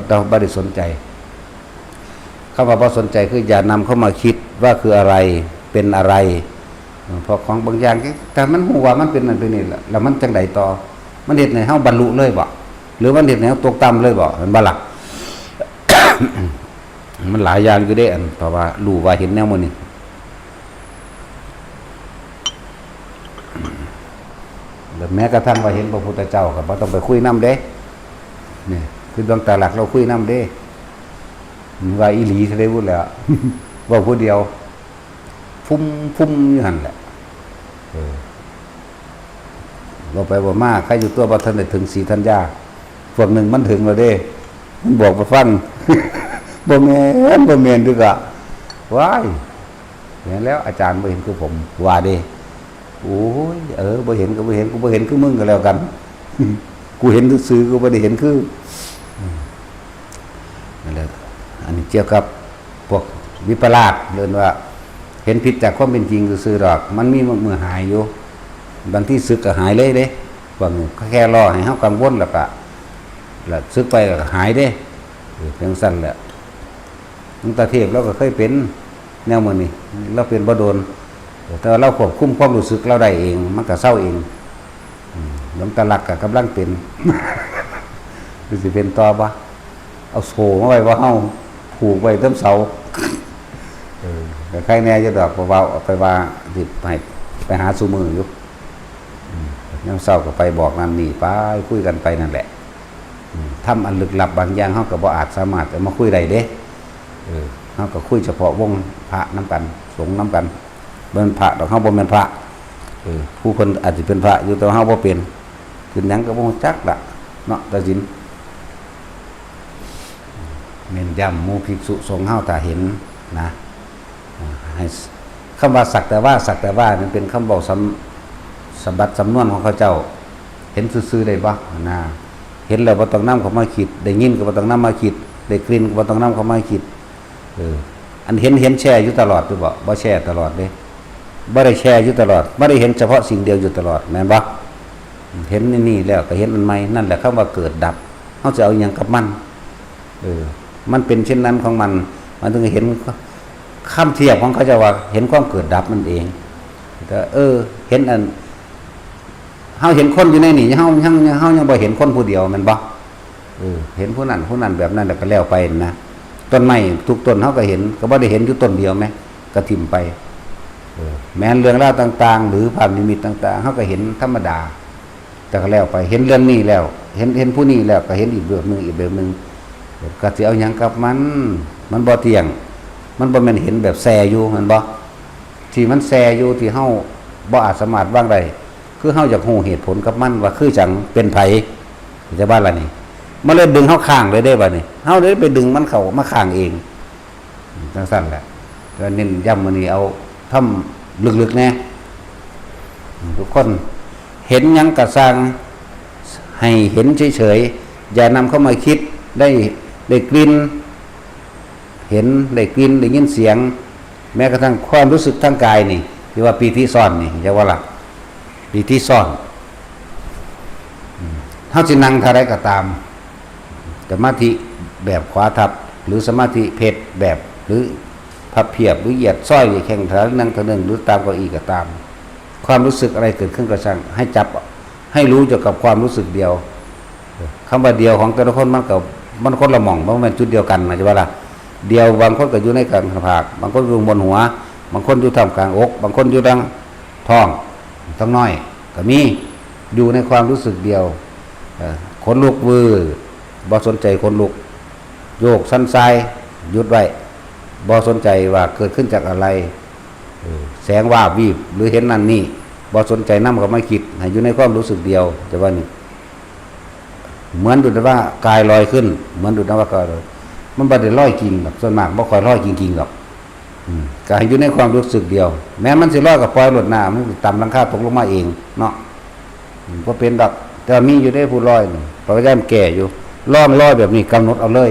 เราไม่ได้สนใจคำว่าบ่สนใจคืออย่านำเข้ามาคิดว่าคืออะไรเป็นอะไรพอของบางอย่างแต่มันหัวมันเป็นนั่นเป็นนี่แหละแล้วมันจังไดต่อมันเฮ็ดให้เฮาบรรลุเลยบ่หรือมันเฮ็ดให้เฮาตกต่ำเลยบ่มันบ่ล่ะ มันหลายอย่างอยู่เด้อันเพราะว่ารู้ว่าเห็นแนวมื้อนี้แล้วแม้กระทั่งว่าเห็นพระพุทธเจ้าก็บ่ต้องไปคุยนำเด้นี่คือดวงตาหลักเราคุยนำเด้ว่าอีหลีซะได้พูดแล้วว่าผู้เดียวฟุ้มอยู่หั่นแหละเราไปบ่มาใครอยู่ตัวบ่ทันได้ถึงสีธัญญาพวกหนึ่งมันถึงแล้วเด้มันบอกบ่ฟังบ่แม่นดึกอ่ะว้ายเห็นแล้วอาจารย์บ่เห็นคือผมว่าเด้โอ้ยบ่เห็นก็บ่เห็นกูบ่เห็นคือมึงก็แล้วกันกูเห็นซื่อๆกูบ่ได้เห็นคือนั่นแหละอันนี้เกี่ยวกับพวกวิปลาสเรียกว่าเห็นผิดจากความเป็นจริงซื่อๆดอกมันมีมือหายอยู่บางที่ซึกก็หายเลยเด้บางก็แค่รอให้เฮากังวลแล้วก็แล้วซึกไปก็หายเด้เพียงสั้นแหละหลวงตาเทพเราก็เคยเป็นแนวมื้อนี้เราเป็นบ่โดนแต่เราควบคุมความรู้สึกเราได้เองมันก็เศร้าเองหลวงตาหลักก็กำลังเป็นสิเป็นต่อบ่เอาโซ่มาไว้ว่าเฮาผูกไว้เต็มเสาแต่ใครแน่จะดอกเบาๆไปว่าสิไปหาซูมืออยู่ยังเศร้าก็ไปบอกนั่นนี่ไปคุยกันไปนั่นแหละทำอันลึกลับบางอย่างเฮาก็บ่อาจสามารถจะมาคุยได้เด้เฮาก็คุยเฉพาะวงพระน้ำกันสงฆ์น้ำกันบ่เป็นพระดอกเฮาบ่แม่นพระผู้เพิ่นอาจสิเป็นพระอยู่แต่เฮาบ่เป็นคือหยังก็บ่รู้จักล่ะเนาะตาสินเน้นย้ำหมู่ภิกษุสงฆ์เฮาถ้าเห็นนะให้คำว่าสักแต่ว่ามันเป็นคำบอกสมบัติสำนวนของเขาเจ้าเห็นซื่อๆได้บ่นะเห็นแล้วบ่ต้องนำเข้ามาคิดได้ยินก็บ่ต้องนำมาคิดได้กลิ่นก็บ่ต้องนำเข้ามาคิดอันเห็นแช่อยู่ตลอดหรือบ่แช่ตลอดเด้ บ่ได้แชร์อยู่ตลอดบ่ได้เห็นเฉพาะสิ่งเดียวอยู่ตลอดแม่นบ่เห็นนี่แล้วก็เห็นอันใหม่นั่นแหละคำว่าเกิดดับเฮาจะเอาหยังกับมันมันเป็นเช่นนั้นของมันถึงเห็นคำเทียบของเขาจะว่าเห็นความเกิดดับมันเองก็เห็นอันเฮาเห็นคนอยู่ในนี่เฮายังบ่เห็นคนผู้เดียวแม่นบ่เห็นผู้นั้นแบบนั้นแล้วก็แล้วไปนะต้นไม้ทุกต้นเฮาก็เห็นก็บ่ได้เห็นอยู่ต้นเดียวแม้ก็ทิ่มไปแม้นเรื่องราวต่างๆหรือภาพนิมิตต่างๆเฮาก็เห็นธรรมดาแต่ก็แล้วไปเห็นเรื่องนี้แล้วเห็นผู้นี้แล้วก็เห็นอีกแบบนึงก็สิเอาหยังกับมันบ่เที่ยงมันบ่แม่นเห็นแบบแซ่อยู่แม่นบ่ที่มันแซ่อยู่ที่เฮาบ่อาจสามารถวางได้คือเฮาอยากรู้เหตุผลกับมันว่าคือจังเป็นไผจะว่าล่ะนี่มันเลยดึงเฮาข้างเลยได้บัดนี้เฮาเลยไปดึงมันเข้ามาข้างเองจังซั่นแหละก็เน้นย้ำมื้อนี้เอาทำลึกๆแน่ทุกคนเห็นหยังก็สร้างให้เห็นเฉยๆอย่านำเข้ามาคิดได้กลิ่นเห็นได้กลิ่นได้ยินเสียงแม้กระทั่งความรู้สึกทางกายนี่ที่ว่าปีติซ่อนนี่จะว่าล่ะปีติซ่อนเฮาสินั่งท่าใดก็ตามสมาธิแบบขวาทับหรือสมาธิเพชรแบบหรือพับเพียบหรือเหยียดซ้อยแข่งขานั่งเท่านึงหรือตามเก้าอี้ก็ตามความรู้สึกอะไรเกิดขึ้นก็ช่างให้จับให้รู้เกี่ยวกับความรู้สึกเดียวคำว่าเดียวของแต่ละคนมันคนละหม่องบ่แม่นจุดเดียวกันนะจะว่าล่ะเดียวบางคนก็อยู่ในกลางผากบางคนอยู่บนหัวบางคนอยู่ท่ามกลางอกบางคนอยู่ทางท้องท้องน้อยก็มีอยู่ในความรู้สึกเดียวขนลุกวื้อบ่สนใจขนลุกโยกสั่นทรายหยุดไว้บ่สนใจว่าเกิดขึ้นจากอะไรแสงวาบวีบหรือเห็นนั่นนี่บ่สนใจนำก็ไม่คิดให้อยู่ในความรู้สึกเดียวแต่ว่านี่เหมือนดุจว่ากายลอยขึ้นเหมือนดุจว่ากายลอยมันบ่ได้ลอยจริงแบบส่วนมากบ่ค่อยลอยจริงๆหรอกก็ให้อยู่ในความรู้สึกเดียวแม้มันสิลอยก็ปล่อยหลุดหน้ามันต่ำหลังคาตกลงมาเองเนาะบ่เป็นดอกแต่มีอยู่ได้ผู้ลอยพยายามแก่อยู่ลอยแบบนี้กำหนดเอาเลย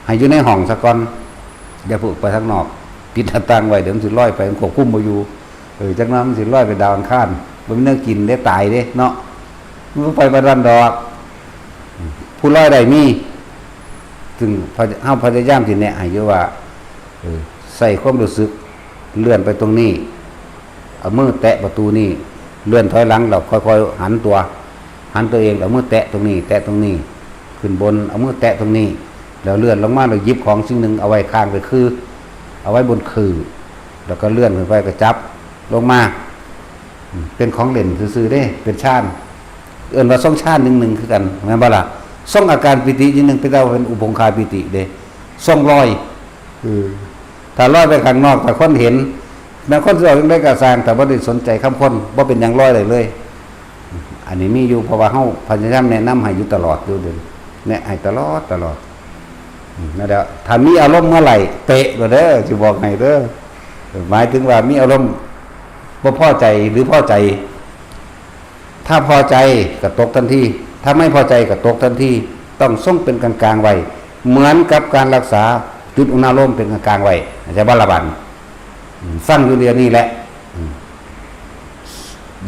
ให้อยู่ในห้องซะก่อนอย่าพึ่งไปทางนอกปิดหน้าต่างไว้เดี๋ยวมันสิลอยไปมันควบคุมบ่อยู่จักนั้นมันสิลอยไปดาวอังคารบ่มีเนื้อกินได้ตายเด้เนาะมันไปบ่ทันดอกผู้ลอยได้มีถึงเฮาพยายามสิแนะให้อยู่ว่าใส่ความรู้สึกเลื่อนไปตรงนี้เอามือแตะประตูนี่เลื่อนถอยหลังแล้วค่อยๆหันตัวเองเอามือแตะตรงนี้ขึ้นบนเอามือแตะตรงนี้แล้วเลื่อนลงมาแล้วหยิบของสิ่งหนึ่งเอาไว้ข้างไปคือเอาไว้บนคือแล้วก็เลื่อนขึ้นไปก็จับลงมาเป็นของเล่นซื่อๆเด้เป็นฌานว่าส่องฌานหนึ่งคือกันแม่นบ่ล่ะส่องอาการปิตินึงเป็นเอาเป็นอุปงคาปิติเด้ส่องลอยถ้าลอยไปข้างนอกถ้าคนเห็นแม้คนสิเอาจังได๋ก็สร้างแต่บ่ได้สนใจคำคนบ่เป็นหยังลอยเลยอันนี้มีอยู่เพราะว่าเฮาพยายามแนะนำให้อยู่ตลอดอยู่เด้แนะให้ตลอดนั่นแหละถ้ามีอารมณ์เมื่อไหร่เตะก็เด้อสิบอกให้เด้อหมายถึงว่ามีอารมณ์บ่พอใจหรือพอใจถ้าพอใจก็ตกทันทีถ้าไม่พอใจก็ตกทันทีต้องทรงเป็นกลางๆไว้เหมือนกับการรักษาจุดอุณหภูมิเป็นกลางๆไว้จะบ่ละบันฟังอยู่เดียวนี้แหละ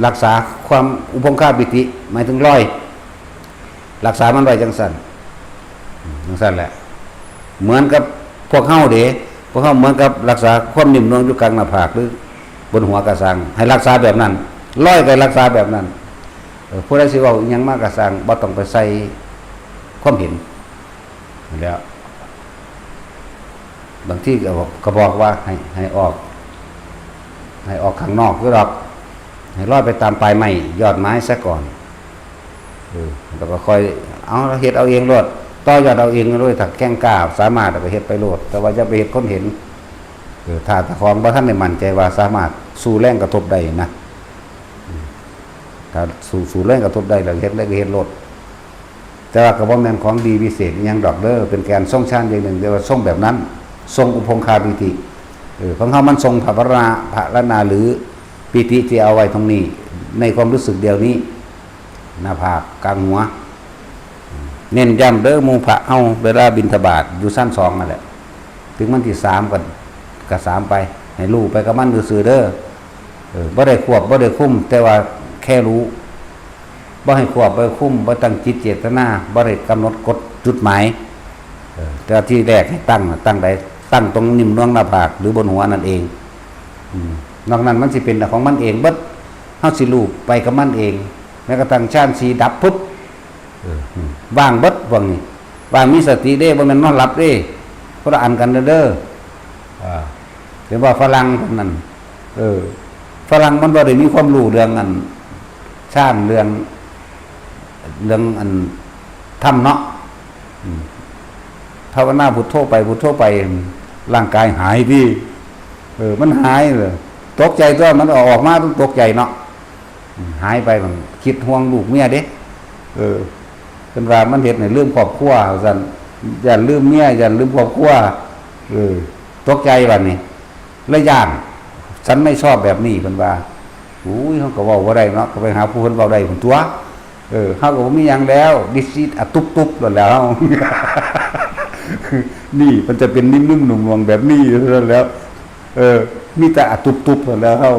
รักษาความอุปงคาปิติหมายถึงลอยรักษามันไว้จังซั่นแหละเหมือนกับพวกเฮาเด้พวกเฮาเหมือนกับรักษาความนิ่มนวลอยู่กลางหน้าผากหรือบนหัวกระสังให้รักษาแบบนั้นลอยก็รักษาแบบนั้นผู้ใดสิเว้าอิหยังมากกระสังบ่ต้องไปใส่ความเห็นแล้วบางที่ก็บอกว่าให้ออกข้างนอกคือดอกให้ลอยไปตามปลายไม้ยอดไม้ซะก่อนแล้วก็ค่อยเอาเฮ็ดเอาเองโลดต่อยอดเอาเองด้วยถ้าแข้งกล้าสามารถไปเฮ็ดไปโลดแต่ว่าอย่าไปเฮ็ดคนเห็นถ้าของบ่ทันได้มั่นใจว่าสามารถสู้แรงกระทบได้นะถ้าสู้แรงกระทบได้แล้วเฮ็ดได้ก็เฮ็ดโลดแต่ว่าก็บ่แม่นของดีพิเศษอิหยังดอกเด้อเป็นการทรงฌานอย่างหนึ่งแต่ว่าทรงแบบนั้นทรงอุปงคาปิติของเฮามันทรงภาวนาหรือปิติที่เอาไว้ตรงนี้ในความรู้สึกเดียวนี้หน้าผากกลางหัวเน้นย้ำเด้อหมู่พระเวลาบิณฑบาตอยู่ชั้น2นั่นแหละถึงวันที่3ก็3ไป ให้รู้ไปกับมันซื่อๆเด้อบ่ได้ควบบ่ได้คุมแต่ว่าแค่รู้บ่ให้ควบบ่คุมบ่ตั้งจิตเจตนาบ่ได้กำหนดกฎจุดหมายแต่ที่แรกให้ตั้งใดตั้งตรงนิ่มน่วงหน้าผากหรือบนหัวนั่นเองนอกนั้นมันสิเป็นของมันเองเบิดเฮาสิรู้ไปกับมันเองแม้กระทั่งฌานสีดับปุ๊บว่างเบิดว่างี้ว่างมีสติเด้บ่แม่นนอนหลับเด้คนละอันกันเด้อเห็นว่าฝรั่งคนนั้นฝรั่งมันบ่ได้มีความรู้เรื่องอันฌานเรื่องอันธรรมเนาะภาวนาพุทโธไปพุทโธไปร่างกายหายพี่มันหายเลยตกใจตัวมันออกมาต้องตกใจเนาะหายไปมันคิดห่วงลูกเมียเด้เป็นว่ามันเฮ็ดในเรื่องครอบครัวซั่นอย่าลืมเมียอย่าลืมครอบครัวตกใจบัดนี้แล้วย่านฉันไม่ชอบแบบนี้เพิ่นว่าอุ้ยเฮาก็เว้าบ่ได้เนาะก็ไปหาผู้เพิ่นเว้าได้พุ่นตัวเฮาก็บ่มีหยังแล้วดิสิอะตุบๆแล้ว นี่มันจะเป็นนิ่มๆหนุ่มๆแบบนี้แล้วมีแต่อะตุบๆแล้วเฮา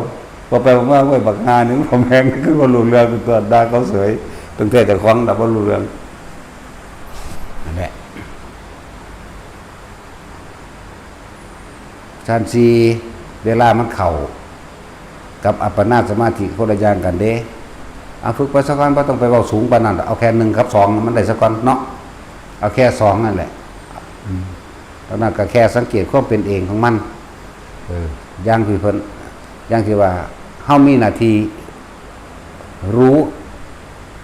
พอไปว่าไว้บักหานึงผมแฮงคือบ่รู้เรื่องตัวด่าเขาเสยตั้งแต่เจ้าของบ่รู้เรื่องนั่นแหละฌานสีเวลามันเข้ากับอัปปนาสมาธิคนละอย่างกันเด้เอาฝึกไปสักก่อนบ่ต้องไปเว้าสูงปานนั้นเอาแค่1กับ2มันได้สักก่อนเนาะเอาแค่2นั่นแหละตอนนั้นก็แค่สังเกตความเป็นเองของมันอย่างที่เพิ่นอย่างที่ว่าเฮามีหน้าที่รู้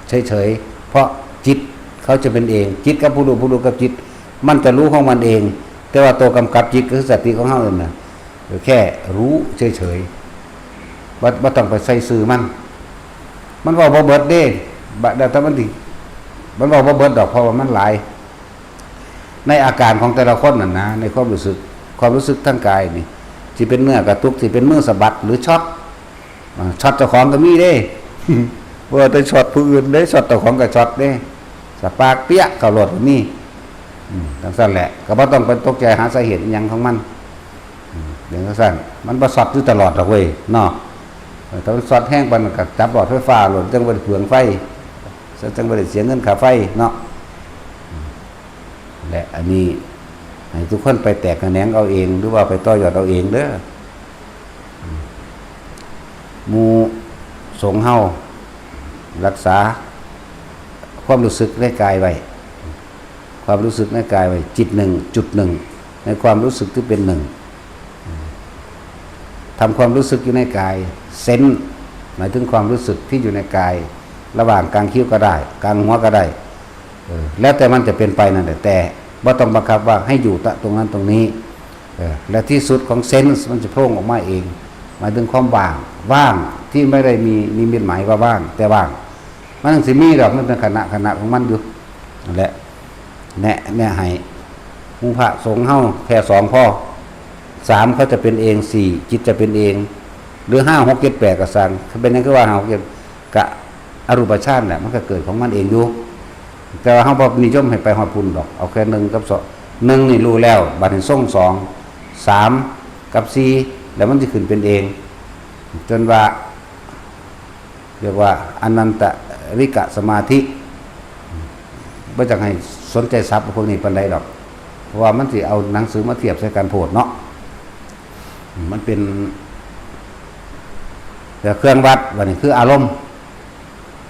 เฉยๆเพราะจิตเขาจะเป็นเองจิตกับผู้รู้กับจิตมันจะรู้ของมันเองแต่ว่าตัวกำกับจิตคือสติของเฮานั่นน่ะแค่รู้เฉยๆบ่ต้องไปใส่ซื่อมันเว้าบ่เบิดเด้แต่ถ้ามันเว้าบ่เบิดดอกเพราะว่ามันหลายในอาการของแต่ละคนน่ะนะในความรู้สึกทางกายนี่สิเป็นเนื้อกระตุกสิเป็นมือสะบัดหรือช็อตเจ้าของก็มีเด้ ว่าแต่ช็อตผู้อื่นได้ช็อตเจ้าของก็ช็อตเด้สปากเปียกเข้ารถก็มีจังซั่นแหละก็บ่ต้องไปตกใจหาสาเหตุอิหยังของมันอย่างซั่นมันบ่ช็อตอยู่ตลอดดอกเว้ยเนาะถ้ามันช็อตแห้งปานนั้นก็จับหลอดไฟฟ้าโลดจังบ่ได้เปลืองไฟจังบ่ได้เสียเงินค่าไฟเนาะและอันนี้ให้ทุกคนไปแตกแขนงเอาเองหรือว่าไปต่อยอดเอาเองเด้อหมู่สงฆ์เฮารักษาความรู้สึกในกายไว้ความรู้สึกในกายไว้จิต1.1ในความรู้สึกที่เป็น1ทำความรู้สึกอยู่ในกายเซนส์หมายถึงความรู้สึกที่อยู่ในกายระหว่างกลางคิ้วก็ได้กลางหัวก็ได้แล้วแต่มันจะเป็นไปนั่นแหละแต่บ่ต้องบังคับว่าให้อยู่ตรงนั้นตรงนี้และที่สุดของเซนส์มันจะโผล่ออกมาเองหมายถึงความว่างที่ไม่ได้มีนิมิตหมายว่าว่างแต่ว่างมันสิมีดอกมันเป็นขณะของมันอยู่นั่นแหละแนะให้หมู่พระสงฆ์เฮาแค่2พอ3เขาจะเป็นเอง4จิตจะเป็นเองหรือ5 6 7 8ก็สั่งเป็นนั่นคือว่า5 6 7กะอรูปฌานแหละมันก็เกิดของมันเองอยู่แต่ว่าเฮาบ่นิยมให้ไปฮอดพุ่นดอกเอาแค่1กับ2 1นี่รู้แล้วบัดนี้ส่ง2 3กับ4แล้วมันสิขึ้นเป็นเองจนว่าเรียกว่าอนันตริกะสมาธิบ่จักให้สนใจศัพท์พวกนี้ปานใดดอกเพราะว่ามันสิเอาหนังสือมาเทียบใส่กันโพดเนาะมันเป็นแต่เครื่องวัดบัดนี้คืออารมณ์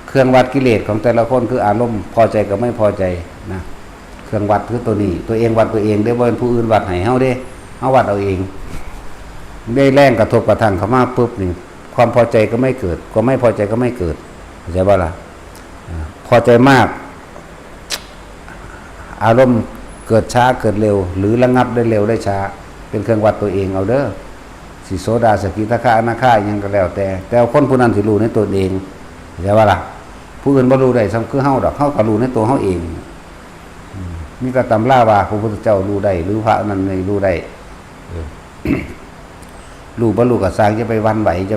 เครื่องวัดกิเลสของแต่ละคนคืออารมณ์พอใจกับไม่พอใจนะเครื่องวัดคือตัวนี้ตัวเองวัดตัวเองได้บ่เป็นผู้อื่นวัดให้เฮาเด้เฮาวัดเอาเองได้แรงกระทบกระทั่งเข้ามาปุ๊บนี่ความพอใจก็ไม่เกิดความไม่พอใจก็ไม่เกิดเข้าใจบ่ล่ะพอใจมากอารมณ์เกิดช้าเกิดเร็วหรือระงับได้เร็วได้ช้าเป็นเครื่องวัดตัวเองเอาเด้อสิโสดาสกิทาคาอนาคาอิหยังก็แล้วแต่คนผู้นั้นสิรู้ในตัวเองเข้าใจบ่ล่ะผู้อื่นบ่รู้ได้ซ้ำคือเฮาดอกเฮาก็รู้ในตัวเฮาเองมีแต่ตำราว่าพระพุทธเจ้ารู้ได้หรือพระนั้นไม่รู้ได้รู้บ่รู้ก็สร้างจะไปวันไหวจะ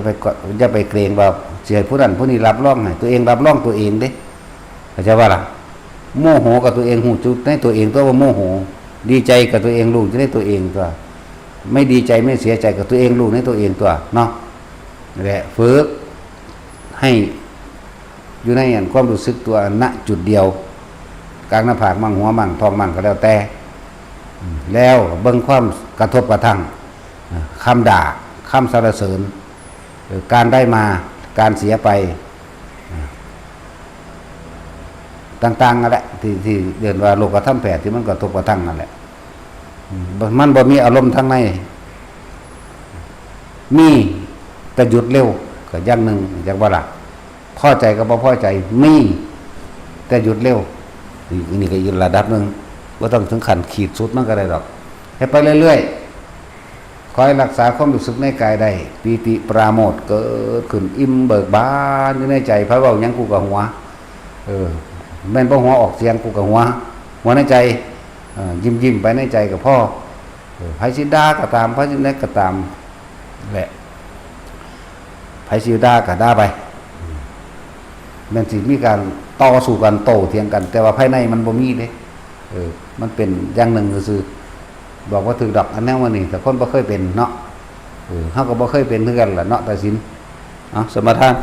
ไปเกรงว่าสิให้ผู้นั้นผู้นี้รับรองให้ตัวเองรับรองตัวเองเด้เข้าใจบ่ล่ะโมโหกับตัวเองหูจุดในตัวเองตัวว่าโมโหดีใจกับตัวเองรู้จะได้ตัวเองตัวค ไม่ดีใจไม่เสียใจกับตัวเองรู้ในตัวเองตัวเนาะนั่นแหละฝึกให้อยู่ในอันความรู้สึกตัวณจุดเดียวกลางหน้าผากมั่งหัวมั่งท้องมั่งก็แล้วแต่แล้วเบิ่งความกระทบกระทั่งคำด่าคำสรรเสริญการได้มาการเสียไปต่างๆนั่นแหละที่เรียนว่าโลกธรรมแปดที่มันกระทบกระทั่งนั่นแหละมันบ่มีอารมณ์ทางในมีแต่หยุดเร็วก็อย่างหนึ่งอย่างว่าล่ะพอใจก็บ่พอใจมีแต่หยุดเร็วนี่ก็อีกระดับหนึ่งว่าต้องถึงขั้นขีดสุดมันก็ได้ดอกให้ไปเรื่อยๆคอยรักษาความรู้สึกในกายได้ปีติปราโมทย์เกิดขึ้นอิ่มเบิกบานอยู่ในใจพระเว้าหยังกูก็หัวแม่นบ่หัวออกเสียงกูก็หัวในใจยิ้มไปในใจกับพ่อไผสิด่าก็ตามไผสิแลกก็ตามแหละไผสิด่าก็ด่าไปแม่นสิมีการต่อสู้กันโต้เถียงกันแต่ว่าภายในมันบ่มีเด้มันเป็นอย่างหนึ่งซื่อบอกว่าถือดอกอันแนวว่านี่แต่คนบ่เคยเป็นเนาะเฮาก็บ่เคยเป็นคือกันล่ะเนาะแต่สินสมาทาน